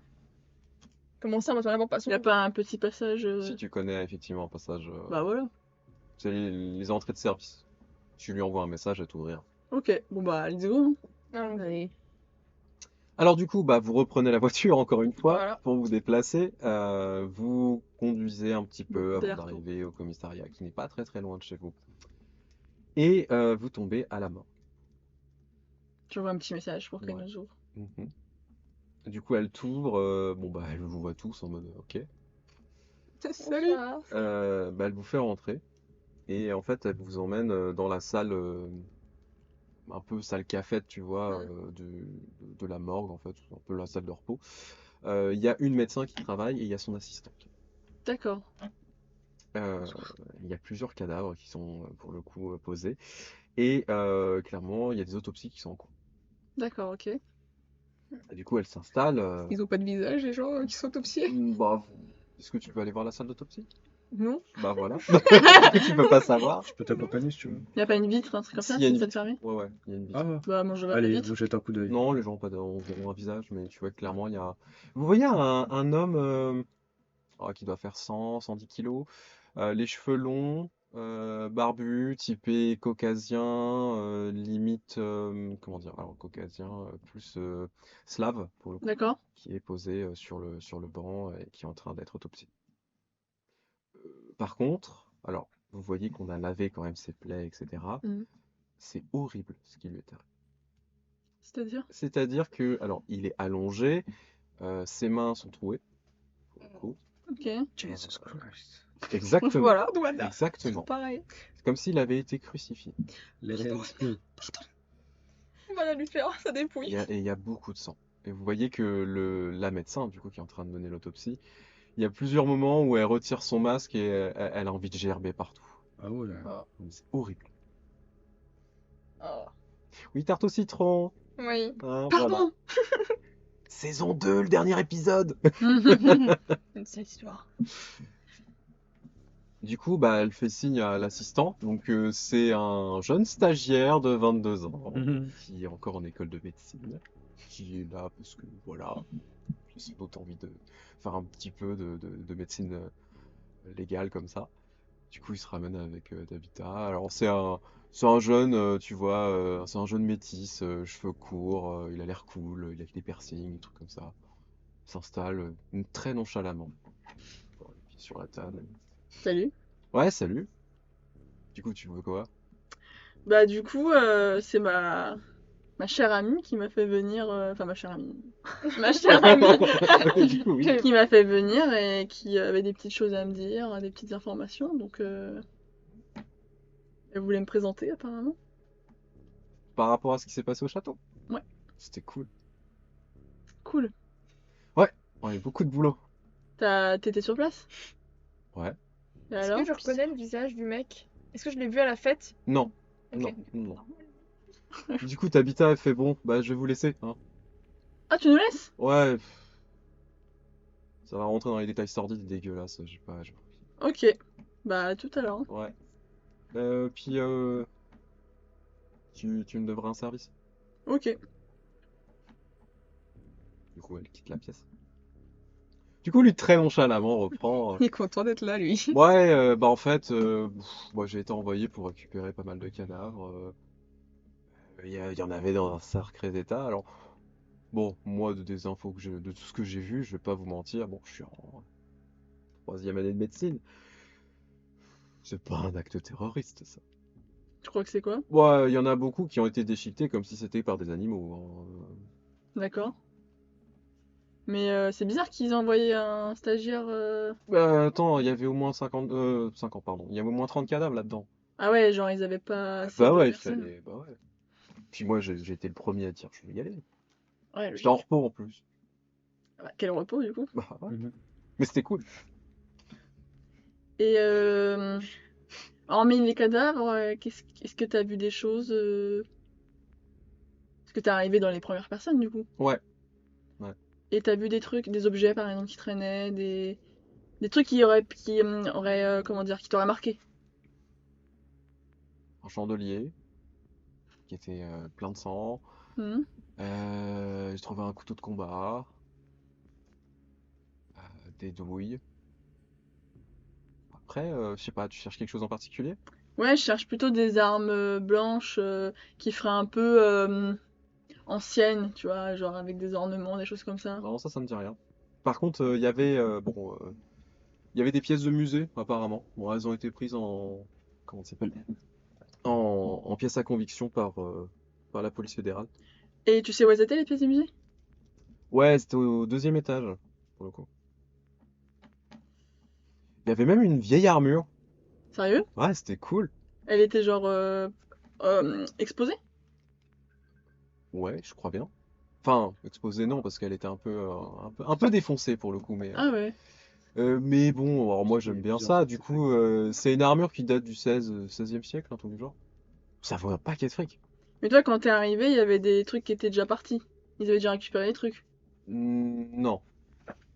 Comment ça, moi, vraiment pas Il y a pas un petit passage. Si tu connais effectivement un passage. Bah voilà. C'est les entrées de service. Tu lui envoies un message, elle t'ouvrir. Ok, bon bah let's go. hein. Allez. Alors du coup, bah, vous reprenez la voiture encore une fois Voilà. pour vous déplacer. Vous conduisez un petit peu avant Berthaud. d'arriver au commissariat, qui n'est pas très très loin de chez vous. Et vous tombez à la mort. Je vois un petit message pour qu'elle Ouais. nous ouvre. Mhm. Du coup, elle t'ouvre. Bon bah, elle vous voit tous en mode ok. Salut. Bah, elle vous fait rentrer. Et en fait, elle vous emmène dans la salle, un peu salle cafette, tu vois, de la morgue, en fait, un peu la salle de repos. Il y a une médecin qui travaille et il y a son assistante. D'accord. Il y a plusieurs cadavres qui sont, pour le coup, posés. Et clairement, il y a des autopsies qui sont en cours. D'accord, ok. Et du coup, elle s'installe. Ils ont pas de visage, les gens qui sont autopsiés? Bah, est-ce que tu peux aller voir la salle d'autopsie? Non. Bah voilà. Tu peux pas savoir. Je peux t'accompagner si tu veux. Y a pas une vitre, un truc comme ça, Si, y a qui une peut te fermer? Ouais, ouais, il y a une vitre. Ah, Bah moi je vais à la allez, vitre. vous jetez un coup d'œil. Non, les gens ont pas ont un visage, mais tu vois que clairement, il y a. Vous voyez un homme qui doit faire 100-110 kilos, les cheveux longs, barbu, typé caucasien, limite, comment dire, alors caucasien, plus slave pour le coup, D'accord. qui est posé sur le banc et qui est en train d'être autopsié. Par contre, alors, vous voyez qu'on a lavé quand même ses plaies, etc. Mhm. C'est horrible ce qui lui est arrivé. C'est-à-dire? C'est-à-dire que, alors, il est allongé, ses mains sont trouées, pour le coup. Ok. Jesus Christ. Exactement. Voilà, voilà. Exactement. Pareil. C'est comme s'il avait été crucifié. Let him speak. On va la lui faire sa Et dépouille. il y a beaucoup de sang. Et vous voyez que la médecin, du coup, qui est en train de mener l'autopsie, il y a plusieurs moments où elle retire son masque et elle a envie de gerber partout. Ah ouais. C'est horrible. Oh. Oui, tarte au citron. Oui. Hein, voilà. Pardon. Saison 2, le dernier épisode. Une sale histoire. Du coup, bah, elle fait signe à l'assistant. Donc, c'est un jeune stagiaire de 22 ans qui est encore en école de médecine, qui est là parce que, voilà, j'ai sans doute envie de faire un petit peu de médecine légale comme ça. Du coup, il se ramène avec Tabitha. Alors, c'est un jeune, tu vois, c'est un jeune métis, cheveux courts, il a l'air cool, il a des piercings, des trucs comme ça. Il s'installe très nonchalamment. Bon, les pieds sur la table. Salut. Ouais, salut. Du coup, tu veux quoi? Bah du coup, c'est ma chère amie qui m'a fait venir... Enfin, ma chère amie. Ma chère amie Du coup, oui. qui m'a fait venir et qui avait des petites choses à me dire, des petites informations. Donc, elle voulait me présenter apparemment. Par rapport à ce qui s'est passé au château. Ouais. C'était cool. Cool. Ouais, on a eu beaucoup de boulot. T'étais sur place? Ouais. Et Est-ce alors? que je reconnais le visage du mec? Est-ce que je l'ai vu à la fête? Non, Ok. non, non. Du coup, Tabitha, elle fait bon, bah je vais vous laisser, hein. Ah, tu nous laisses? Ouais, ça va rentrer dans les détails sordides et dégueulasses, j'ai pas envie. Ok. Bah, à tout à l'heure. Ouais. Puis, tu me devras un service. Ok. Du coup, elle quitte la pièce. Du coup, lui, très nonchalamment, reprend. Il est content d'être là, lui. Ouais, bah en fait, moi j'ai été envoyé pour récupérer pas mal de cadavres. Il y en avait dans un sacré état. Alors, bon, moi, des infos de tout ce que j'ai vu, je vais pas vous mentir. Bon, je suis en 3e année de médecine. C'est pas un acte terroriste, ça. Tu crois que c'est quoi? Ouais, il y en a beaucoup qui ont été déchiquetés comme si c'était par des animaux, hein. D'accord. Mais c'est bizarre qu'ils aient envoyé un stagiaire... Bah, attends, il y avait au moins 50 pardon. Il y avait au moins 30 cadavres là-dedans. Ah ouais, genre ils avaient pas assez Bah de ouais, il personnes. fallait. Bah ouais. Puis moi, j'ai été le premier à dire, je vais y aller. Ouais, J'étais en logique. repos en plus. Bah, quel repos du coup. Bah ouais. Mais c'était cool. Et hormis les cadavres, est-ce que t'as vu des choses Est-ce que t'es arrivé dans les premières personnes du coup? Ouais. Et t'as vu des trucs, des objets par exemple qui traînaient, des trucs comment dire, qui t'auraient marqué? Un chandelier qui était plein de sang. Mhm. J'ai trouvé un couteau de combat. Des douilles. Après, je sais pas, tu cherches quelque chose en particulier? Ouais, je cherche plutôt des armes blanches qui feraient un peu anciennes, tu vois, genre avec des ornements, des choses comme ça. Non, ça me dit rien. Par contre, il y avait il y avait des pièces de musée apparemment. Bon, elles ont été prises en comment ça s'appelle? En pièces à conviction par la police fédérale. Et tu sais où elles étaient les pièces du musée? Ouais, c'était au 2e étage pour le coup. Il y avait même une vieille armure. Sérieux? Ouais, c'était cool. Elle était genre exposée? Ouais, je crois bien. Enfin, exposée non, parce qu'elle était un peu défoncée pour le coup, Ah ouais. mais bon, alors moi Il y j'aime avait bien plusieurs ça. trucs, Du c'est coup, c'est une armure qui date du 16e siècle, un truc du genre. Ça vaut un paquet de fric. Mais toi, quand t'es arrivé, il y avait des trucs qui étaient déjà partis. Ils avaient déjà récupéré les trucs. Non,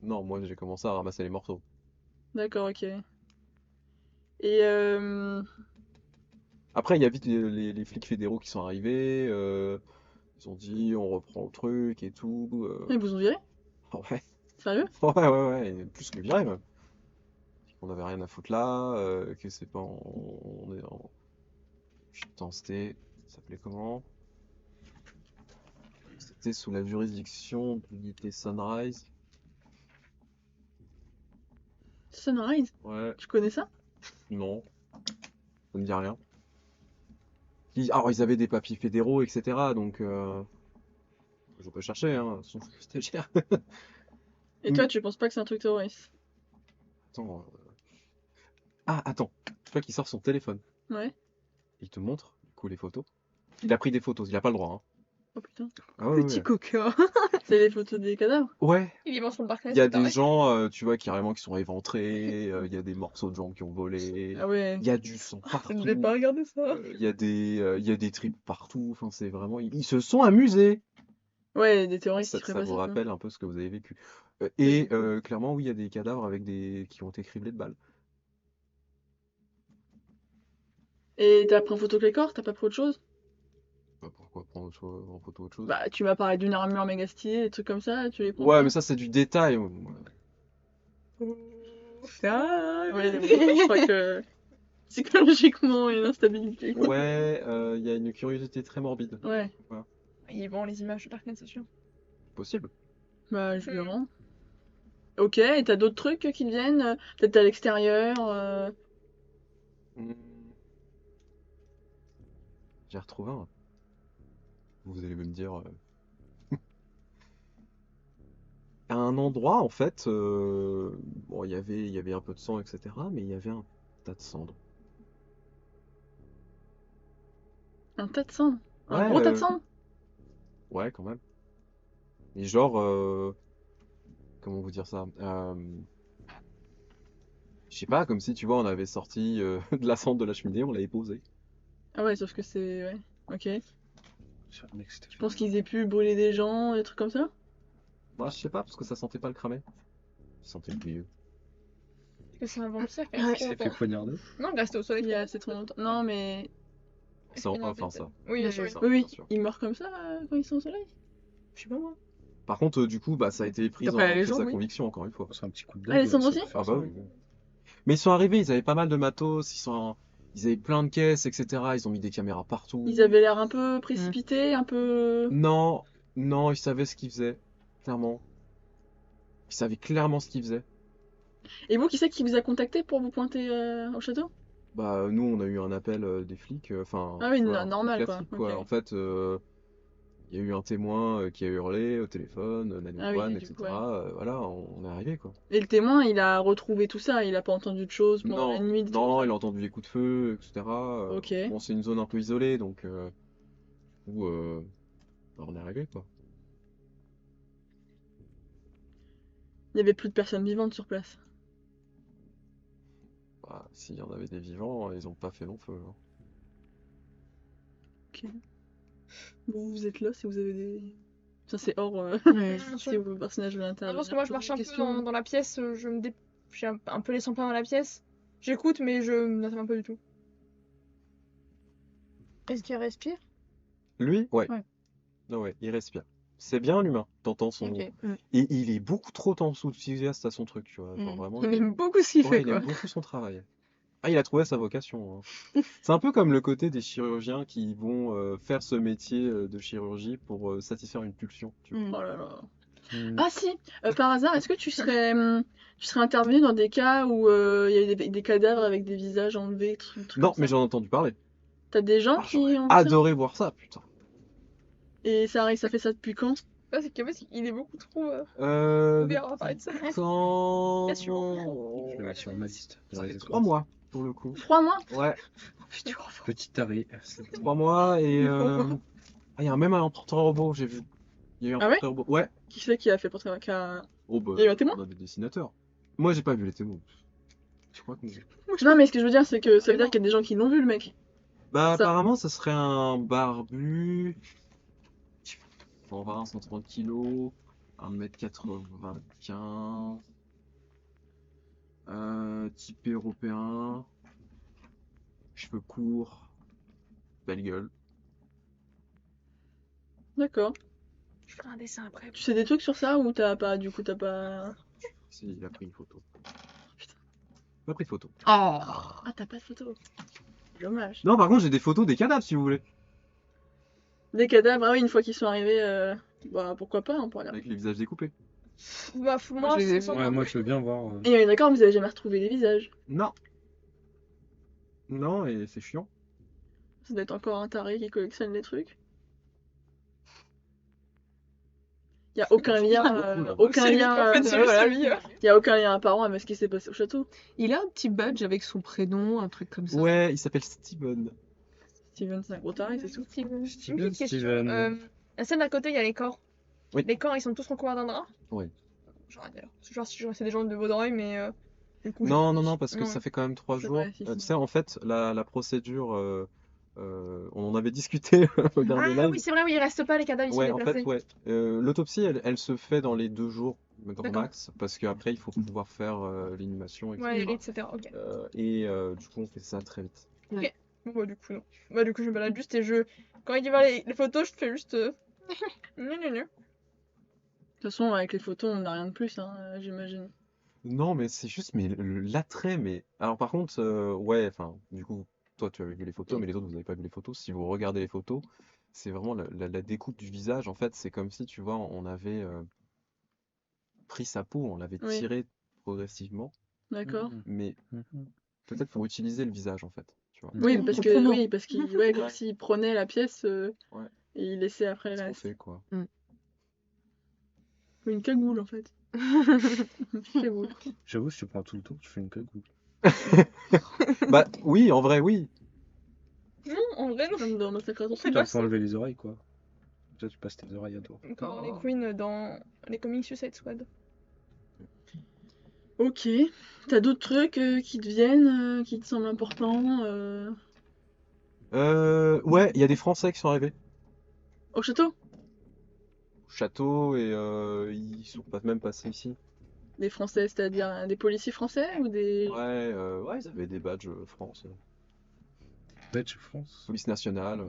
non, moi j'ai commencé à ramasser les morceaux. D'accord, ok. Et Après, il y a vite les flics fédéraux qui sont arrivés. Ils ont dit on reprend le truc et tout. ils vous ont viré? Ouais, Sérieux? ouais, et plus que viré même. On n'avait rien à foutre là, que c'est pas on est en. Putain, c'était. Ça s'appelait comment? C'était sous la juridiction de l'unité Sunrise. Sunrise? Ouais, Tu connais ça? non, ça me dit rien. Alors, ils avaient des papiers fédéraux, etc. Donc, je peux chercher, hein, sont stagiaires. Et toi, tu penses pas que c'est un truc terroriste? Attends. Ah, attends. Tu vois qu'il sort son téléphone. Ouais. Il te montre, du coup, les photos. Il a pris des photos, il a pas le droit, hein. Oh putain. Ah ouais, Petit ouais. coquin. C'est les photos des cadavres? Ouais, Il est mort sur le parc. il y a des gens, tu vois, carrément, qui sont éventrés, il y a des morceaux de jambes qui ont volé, Ah ouais. il y a du sang Je partout, devais pas regarder ça. il y a des tripes partout, enfin, c'est vraiment... Ils se sont amusés! Ouais, des terroristes, Ça, ils feraient ça pas vous ça, quoi. rappelle un peu ce que vous avez vécu. Oui. Clairement, oui, il y a des cadavres avec qui ont été criblés de balles. Et t'as pris en photo que les corps? T'as pas pris autre chose? Bah, pourquoi prendre en photo autre chose? Bah, tu m'as parlé d'une armure méga stylée, des trucs comme ça, tu les prends Ouais, pas? mais ça, c'est du détail. Ah, Ouais, bon, je crois que psychologiquement, il y a une instabilité, quoi. Ouais, il y a une curiosité très morbide. Ouais, Il vend les images de Darknet, c'est sûr. Possible. bah, je le rends. Ok, et t'as d'autres trucs qui te viennent? Peut-être à l'extérieur? Hmm. J'ai retrouvé un. Vous allez me dire. À un endroit, en fait, bon, il y avait un peu de sang, etc., mais il y avait un tas de cendres. Un tas de sang? Un Ouais, gros tas de sang? ouais, quand même. Et genre, comment vous dire ça? Je sais pas, comme si, tu vois, on avait sorti de la cendre de la cheminée, on l'avait posée. Ah ouais, sauf que c'est... Ouais, ok. Sur un extérieur. Je pense qu'ils aient pu brûler des gens, des trucs comme ça? Moi, je sais pas, parce que ça sentait pas le cramé. Ça sentait le vieux. C'est un vampire qui Ouais. a Il s'est fait poignarder. Non, il restait au soleil. Il y a assez trop longtemps. Non, mais... C'est enfin ça. Oui, bien sûr. Ça, Oui, oui, bien sûr. ils meurent comme ça quand ils sont au soleil? Je sais pas moi. Par contre, du coup, bah, ça a été pris D'après la en légende, sa oui. conviction, encore une fois. C'est un petit coup de Ah, les dague. cendres ça aussi? peut faire Ah ça, bah oui. mais bon. Mais ils sont arrivés, ils avaient pas mal de matos, ils avaient plein de caisses, etc. Ils ont mis des caméras partout. Ils avaient l'air un peu précipités, un peu... Non, non, ils savaient ce qu'ils faisaient, clairement. Ils savaient clairement ce qu'ils faisaient. Et vous, qui c'est qui vous a contacté pour vous pointer au château? Bah, nous, on a eu un appel des flics, enfin, Ah oui, tu vois, un truc normal, quoi. classique, quoi. Ok. En fait, il y a eu un témoin qui a hurlé au téléphone, Ah oui, 911, du coup, etc. ouais. Voilà, on est arrivé, quoi. Et le témoin, il a retrouvé tout ça, il a pas entendu de choses pendant la Non, nuit, des trucs non, comme il a ça. entendu les coups de feu, etc. Ok. Bon, c'est une zone un peu isolée, donc où bah, on est arrivé, quoi. Il y avait plus de personnes vivantes sur place. Bah, s'il y en avait des vivants, ils ont pas fait long feu, hein. Ok. Vous êtes là si vous avez des... Ça, c'est hors... Ouais. si vos personnages veulent Non, intervenir. parce que moi je poser marche des un peu questions. dans la pièce, j'ai un peu les 100 pas dans la pièce. J'écoute, mais je n'attends pas du tout. Est-ce qu'il respire? Lui? Ouais. Ouais. Ah ouais, il respire. C'est bien l'humain. T'entends son. Ok. Et il est beaucoup trop enthousiaste à son truc, tu vois. Genre Mm. vraiment, Il aime beaucoup ce qu'il ouais, fait, il quoi. aime beaucoup son travail. Ah, il a trouvé sa vocation, hein. C'est un peu comme le côté des chirurgiens qui vont faire ce métier de chirurgie pour satisfaire une pulsion, tu vois. Mm. Oh là là. Mm. Ah si, par hasard, est-ce que tu serais intervenu dans des cas où il y avait des cadavres avec des visages enlevés, trucs Non, comme mais ça? j'en ai entendu parler. T'as des gens Ah, qui j'aurais ont vu ça? adoré voir ça, putain. Et ça fait ça depuis quand? Ouais, c'est qu'en fait, il est beaucoup trop ouvert à parler de ça. Quand... Bien sûr. Je le mets sur ma liste. Ça fait 3 mois, pour le coup. 3 mois? Ouais, Petit taré. 3 mois et... Ah, il y a même un portrait robot, j'ai vu. Il y a eu un Ah ouais? portrait robot. Ouais. Qui c'est qui a fait pour ça? Oh bah, Il y a eu un témoin? on a des dessinateurs. Moi, j'ai pas vu les témoins. Je crois que... Non, mais ce que je veux dire, c'est que ça veut dire qu'il y a des gens qui l'ont vu, le mec. Bah, Ça. apparemment, ça serait un barbu... 120, 130 kilos, 1m95... type européen... Cheveux courts... Belle gueule. D'accord. Je ferai un dessin après. Tu sais des trucs sur ça ou t'as pas, du coup, t'as pas... Si, il a pris une photo. Putain. Il a pris de photo. Oh. Ah, t'as pas de photo. Dommage. Non, par contre, j'ai des photos des cadavres, si vous voulez. Des cadavres, ah oui, une fois qu'ils sont arrivés, bah pourquoi pas, on pourrait aller. Avec les visages découpés. Bah, moi, je les ai c'est vus. Ouais, moi je veux bien voir. Et on est d'accord, vous avez jamais retrouvé les visages. Non. Non, et c'est chiant. Ça doit être encore un taré qui collectionne les trucs. Il y a aucun lien, aucun C'est lui, lien, en fait, c'est lui, voilà. celui, Il y a aucun lien apparent avec ce qui s'est passé au château. Il a un petit badge avec son prénom, un truc comme ça. Ouais, il s'appelle Steven. Steven, c'est un gros taré, c'est tout. Steven. Steven, Une petite question. Steven. La scène d'à côté, il y a les corps. Oui. Les corps, ils sont tous recouverts d'un drap. Oui. Genre, c'est des gens de Vaudreuil, mais du coup, Non, non, non, parce que Non, ça fait quand même 3 C'est jours. vrai, si, si. Tu sais, en fait, la procédure, on en avait discuté au dernier Ah live. oui, c'est vrai, oui, il reste pas les cadavres, ils sont Ouais, en déplacés. fait, ouais. L'autopsie, elle se fait dans les 2 jours, grand D'accord. max, parce qu'après, il faut pouvoir faire l'inhumation, etc. Ouais, etc. Ok. Du coup, on fait ça très vite. Bon, bah, du coup, non. Bah, du coup, je me balade juste et quand il va les photos, je fais juste. Gna, gna, gna. De toute façon, avec les photos, on n'a rien de plus, hein, j'imagine. Non, mais c'est juste mais l'attrait. Mais alors, par contre, ouais, enfin, du coup, toi, tu avais vu les photos, mais les autres, vous n'avez pas vu les photos. Si vous regardez les photos, c'est vraiment la découpe du visage. En fait, c'est comme si, tu vois, on avait pris sa peau, on l'avait Oui. tiré progressivement, D'accord. mais Mhm. peut-être pour utiliser le visage, en fait. Tu vois. Oui, parce que Autrement. oui, parce qu'il ouais, comme s'il prenait la pièce Ouais. et il laissait après C'est ce le qu'on reste. fait, quoi. Une cagoule en fait. Une cagoule. J'avoue, si tu prends tout le tour, tu fais une cagoule. Bah, oui, en vrai, oui. Non, en vrai, non. Comme dans Massacre à la C'est Tu pas as pour enlever les oreilles, quoi. Déjà, tu passes tes oreilles à toi. Encore les queens dans les comics Suicide Squad. Ok. T'as d'autres trucs qui te viennent, qui te semblent importants Ouais, il y a des Français qui sont arrivés au château? au château et ils sont même passés ici. Des Français, c'est-à-dire des policiers français ou des... Ouais, ouais, ils avaient des badges France, Badge France. police nationale,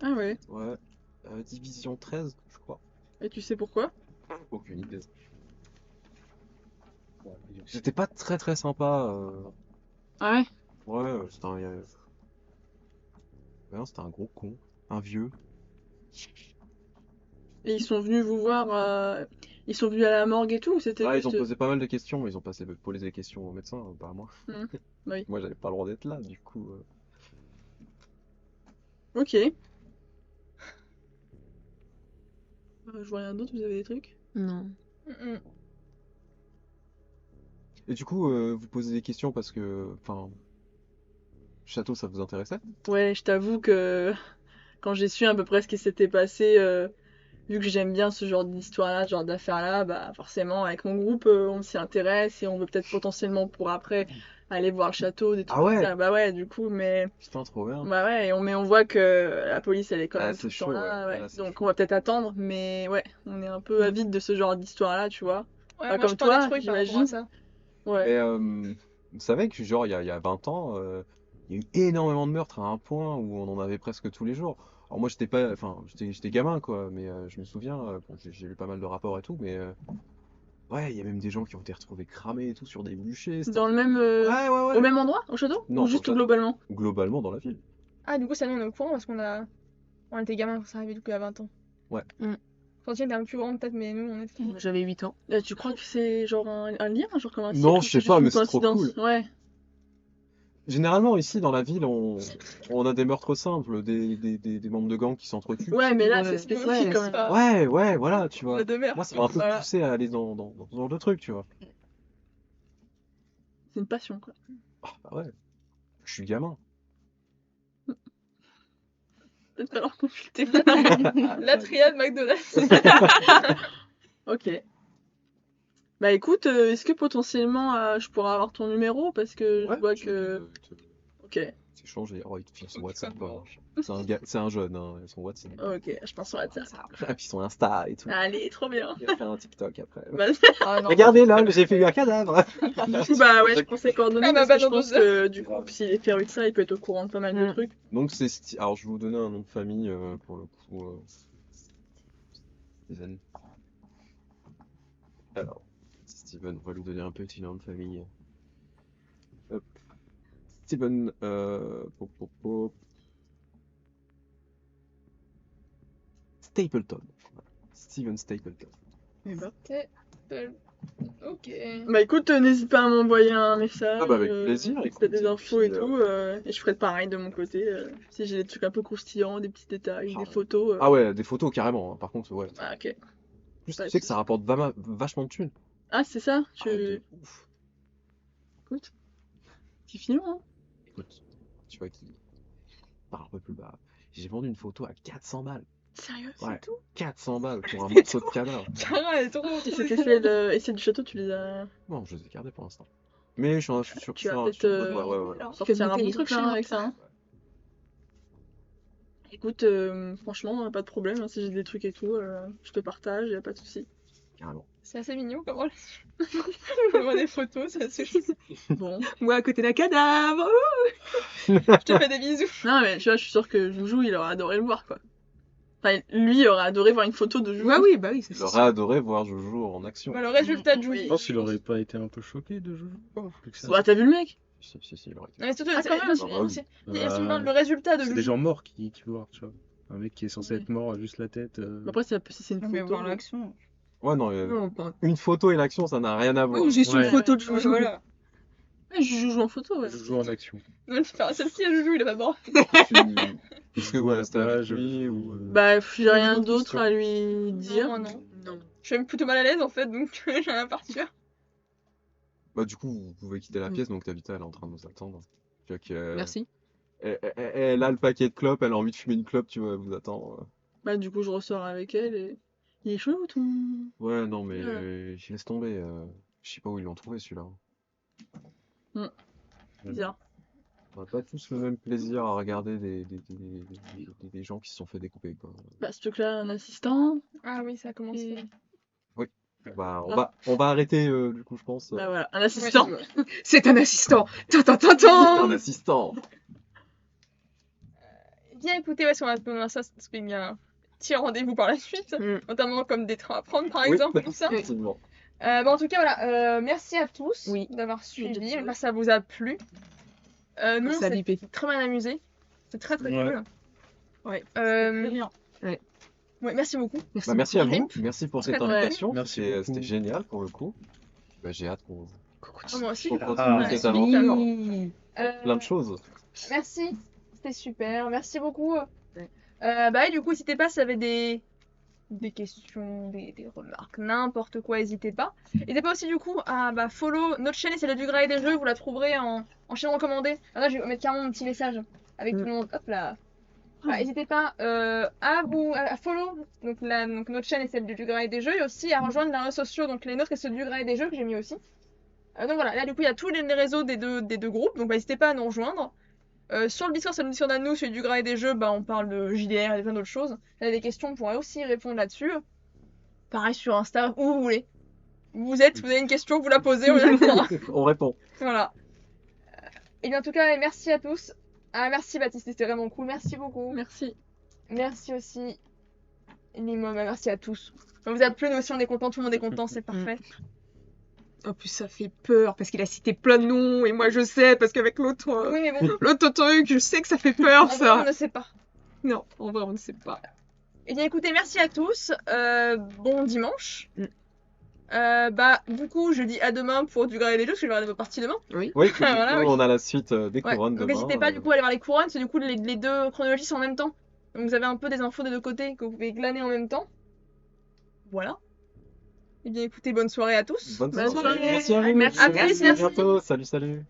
Ah ouais. ouais, division 13, je crois. Et tu sais pourquoi? Aucune idée. Ouais, C'était pas très très sympa. Ah ouais? Ouais, c'était un, ouais, non, c'était un gros con, un vieux. Et ils sont venus vous voir, ils sont venus à la morgue et tout, ou c'était Ah, ils ont juste... posé pas mal de questions, mais ils ont posé des questions au médecin, pas à moi. Oui. Moi, j'avais pas le droit d'être là, du coup. Ok. Je vois rien d'autre, vous avez des trucs? Non. Et du coup, vous posez des questions parce que, enfin, château, ça vous intéressait? Ouais, je t'avoue que quand j'ai su à peu près ce qui s'était passé, vu que j'aime bien ce genre d'histoire-là, ce genre d'affaires-là, bah forcément avec mon groupe on s'y intéresse et on veut peut-être potentiellement pour après aller voir le château, des trucs Ah comme ouais? ça. Bah ouais, du coup, mais Putain, trop bien. bah ouais, mais on voit que la police elle est quand Ah, même c'est tout le temps chaud, là, ouais. ouais. Ah, c'est Donc chaud. on va peut-être attendre, mais ouais, on est un peu avide de ce genre d'histoire-là, tu vois. Ouais, Pas moi je comme parle toi, des trucs par rapport j'imagine. à ça. Ouais. Mais vous savez que, genre, il y a 20 ans, il y a eu énormément de meurtres à un point où on en avait presque tous les jours. Alors moi, j'étais pas, enfin, j'étais gamin, quoi, mais je me souviens, bon, j'ai lu pas mal de rapports et tout, mais ouais, il y a même des gens qui ont été retrouvés cramés et tout sur des bûchers. Dans le même Ouais, ouais, ouais. au même endroit, au château? Non, Ou juste au château. globalement? Globalement dans la ville. Ah, du coup, ça nous on est au courant parce on était gamins quand ça arrivait du coup il y a 20 ans. Ouais. Quand était un peu plus grand peut-être, mais nous on était. J'avais 8 ans. Tu crois que c'est genre un lien, genre comme un Non, cycle, ou je sais c'est pas, juste une mais c'est trop coïncidence? cool. Ouais. Généralement, ici, dans la ville, on a des meurtres simples, des membres de gang qui s'entretuent. Ouais, mais là Ouais, c'est spécifique ouais, quand c'est même. Ouais, ouais, voilà, tu On vois. a deux mères. Moi, ça m'a un peu Voilà. poussé à aller dans ce genre de truc, tu vois. C'est une passion quoi. Ah, bah ouais, je suis gamin. Peut-être pas leur consulter. La triade McDonald's. Ok. Bah écoute, est-ce que potentiellement je pourrais avoir ton numéro parce que je vois tu que. veux Ok. s'échanger. Oh, il te file son WhatsApp, quoi. C'est un jeune, hein, son WhatsApp. Ok, je pense sur WhatsApp. Et puis son Insta et tout. Allez, trop bien. Il va faire un TikTok après. Bah, Ah, non. Regardez là, j'ai fait un cadavre. du coup, bah ouais, je prends ses coordonnées Ah, bah, parce que je bah, dans pense 2 heures. que du coup, s'il est féru de ça, il peut être au courant de pas mal de trucs. Donc c'est alors je vais vous donner un nom de famille pour le coup. Steven. Alors Steven, on va lui donner un petit nom de famille. Hop. Steven. Pop, pop, pop. Stapleton. Voilà. Steven Stapleton. Eh bah. Ok. Bah écoute, n'hésite pas à m'envoyer un message. Ah bah avec plaisir, Si écoute, t'as des et infos et puis, tout, et je ferai pareil de mon côté. Si j'ai des trucs un peu croustillants, des petits détails, Ah des ouais. photos. Ah ouais, des photos carrément, hein. Par contre, ouais. Ah, ok. plus, Bah, tu sais que ça rapporte vachement de thunes. Ah, c'est ça? Ah, de ouf. Écoute, petit filon, hein. Écoute, tu vois qui part un peu plus bas. J'ai vendu une photo à 400 balles. Sérieux, Ouais. c'est tout? 400 balles pour un C'est morceau de tout. cadavre. Cara, elle est trop Et c'était fait et celle du château, tu les as. Bon, je les ai gardés pour l'instant. Mais je suis sûr Tu vas sur peut-être ouais. sortir un monter bon les truc enchères. là avec ça, hein. Écoute, franchement, pas de problème, hein, si j'ai des trucs et tout, je te partage, y a pas de souci. Carrément. C'est assez mignon comme relation. Je vois des photos, c'est assez chouette. Bon. Moi, à côté d'un cadavre. Je te fais des bisous. Non, mais tu vois, je suis sûre que Joujou, il aurait adoré le voir, quoi. Enfin, lui, il aurait adoré voir une photo de Joujou. Ouais, oui, bah oui, c'est J'aurais sûr. adoré voir Jojo en action. Bah, le résultat de Oui. Joujou. Je pense qu'il aurait pas été un peu choqué de jouer. Plus que ça. Bah, t'as vu le mec? Si, il aurait été. Non, mais surtout, Ah, c'est- quand même. non, c'est- Ah, bah oui. c'est- Bah, si on parle de résultat de c'est Joujou. des gens morts qui voient, tu vois. Un mec qui est censé Oui. être mort, juste la tête. Bah, après, si c'est une Non, mais photo. voir l'action. Ouais, non, Non, pas- une photo et l'action, ça n'a rien à voir. Oui, juste une Ouais. photo de Ouais, Joujou. voilà. Ouais, Joujou en photo, ouais. Je joue en action. Non, tu fais celle-ci à Joujou, il est pas mort. Est-ce que voilà, c'était avec je- lui ou. Bah, j'ai rien d'autres d'autre questions. à lui dire. Non, non. Non. Je suis même plutôt mal à l'aise en fait, donc j'ai rien à partir. Bah, du coup, vous pouvez quitter la pièce, donc Tabitha, elle est en train de nous attendre. Tu vois que. Merci. Elle a le paquet de clopes, elle a envie de fumer une clope, tu vois, elle vous attend. Bah, du coup, je ressors avec elle et. Il est chaud, ton. Ouais, non, mais Ouais. je laisse tomber. Je sais pas où ils l'ont trouvé celui-là. Bizarre. On n'a pas tous le même plaisir à regarder des gens qui se sont fait découper, quoi. Bah, ce truc-là, un assistant. Ah oui, ça a commencé. Et... Bah, on va arrêter, du coup, je pense. Bah, voilà, un assistant. C'est un assistant. Un Ta-ta-ta-ta. assistant. Bien écoutez, ouais, si on a ça, c'est bien. Petit rendez-vous par la suite, Mm. notamment comme des trains à prendre par Oui, exemple, tout ça. effectivement. Bon, en tout cas, voilà, merci à tous Oui. d'avoir suivi, Oui. j'espère que ça vous a plu. Nous, on Ça a s'est bipé. très bien amusé, c'est très très Ouais. cool. Ouais. Euh, Très bien. ouais, merci beaucoup. Merci. Bah, merci à beaucoup. vous, merci pour cette Très, très invitation. Merci C'était beaucoup. génial pour le coup. Bah, j'ai hâte qu'on Ah, moi aussi. qu'on je- continue Ah. cette Oui. aventure. Alors, Oui. Plein de choses. Merci, c'était super, merci beaucoup. Ouais. Bah, et du coup, n'hésitez pas si vous avez des questions, des remarques, n'importe quoi, n'hésitez pas. N'hésitez pas aussi du coup à follow notre chaîne, c'est le du Gras et des Jeux, vous la trouverez en chaîne recommandée. Là, je vais mettre carrément mon petit message avec tout le monde. Hop là. Voilà, n'hésitez pas à follow donc notre chaîne et celle du Gras et des Jeux, et aussi à rejoindre les réseaux sociaux, donc les nôtres et ceux du Gras et des Jeux que j'ai mis aussi. Donc voilà, là du coup il y a tous les réseaux des deux groupes, donc n'hésitez pas à nous rejoindre. Sur le Discord, c'est le Discord à nous, celui du Gras et des Jeux, on parle de JDR et plein d'autres choses. Si vous avez des questions, on pourrait aussi répondre là-dessus. Pareil sur Insta, où vous voulez. Vous êtes, vous avez une question, vous la posez, on y répondra. On répond. Voilà. Et bien en tout cas, merci à tous. Ah, merci Baptiste, c'était vraiment cool, merci beaucoup. Merci. Merci aussi. Nimo, merci à tous. On vous a plu, nous aussi on est contents, tout le monde est content, c'est parfait. En plus, ça fait peur parce qu'il a cité plein de noms et moi je sais parce qu'avec l'autre Oui, mais bon, l'autre truc, je sais que ça fait en peur vrai, on ça. ne sait pas. Non, en vrai, on ne sait pas. Eh bien écoutez, merci à tous. Bon dimanche. Mm. Du coup, je dis à demain pour du Gras et des Jeux, parce que je vais regarder vos parties demain. Oui. Oui, du Voilà, coup, oui. on a la suite des Ouais. couronnes Donc demain. n'hésitez pas du coup à aller voir les couronnes, parce que du coup les deux chronologies sont en même temps. Donc vous avez un peu des infos des deux côtés que vous pouvez glaner en même temps. Voilà. Eh bien écoutez, bonne soirée à tous. Bonne Bonne soirée. soirée. Merci à vous. Merci. À plus, À merci. bientôt. Salut, salut.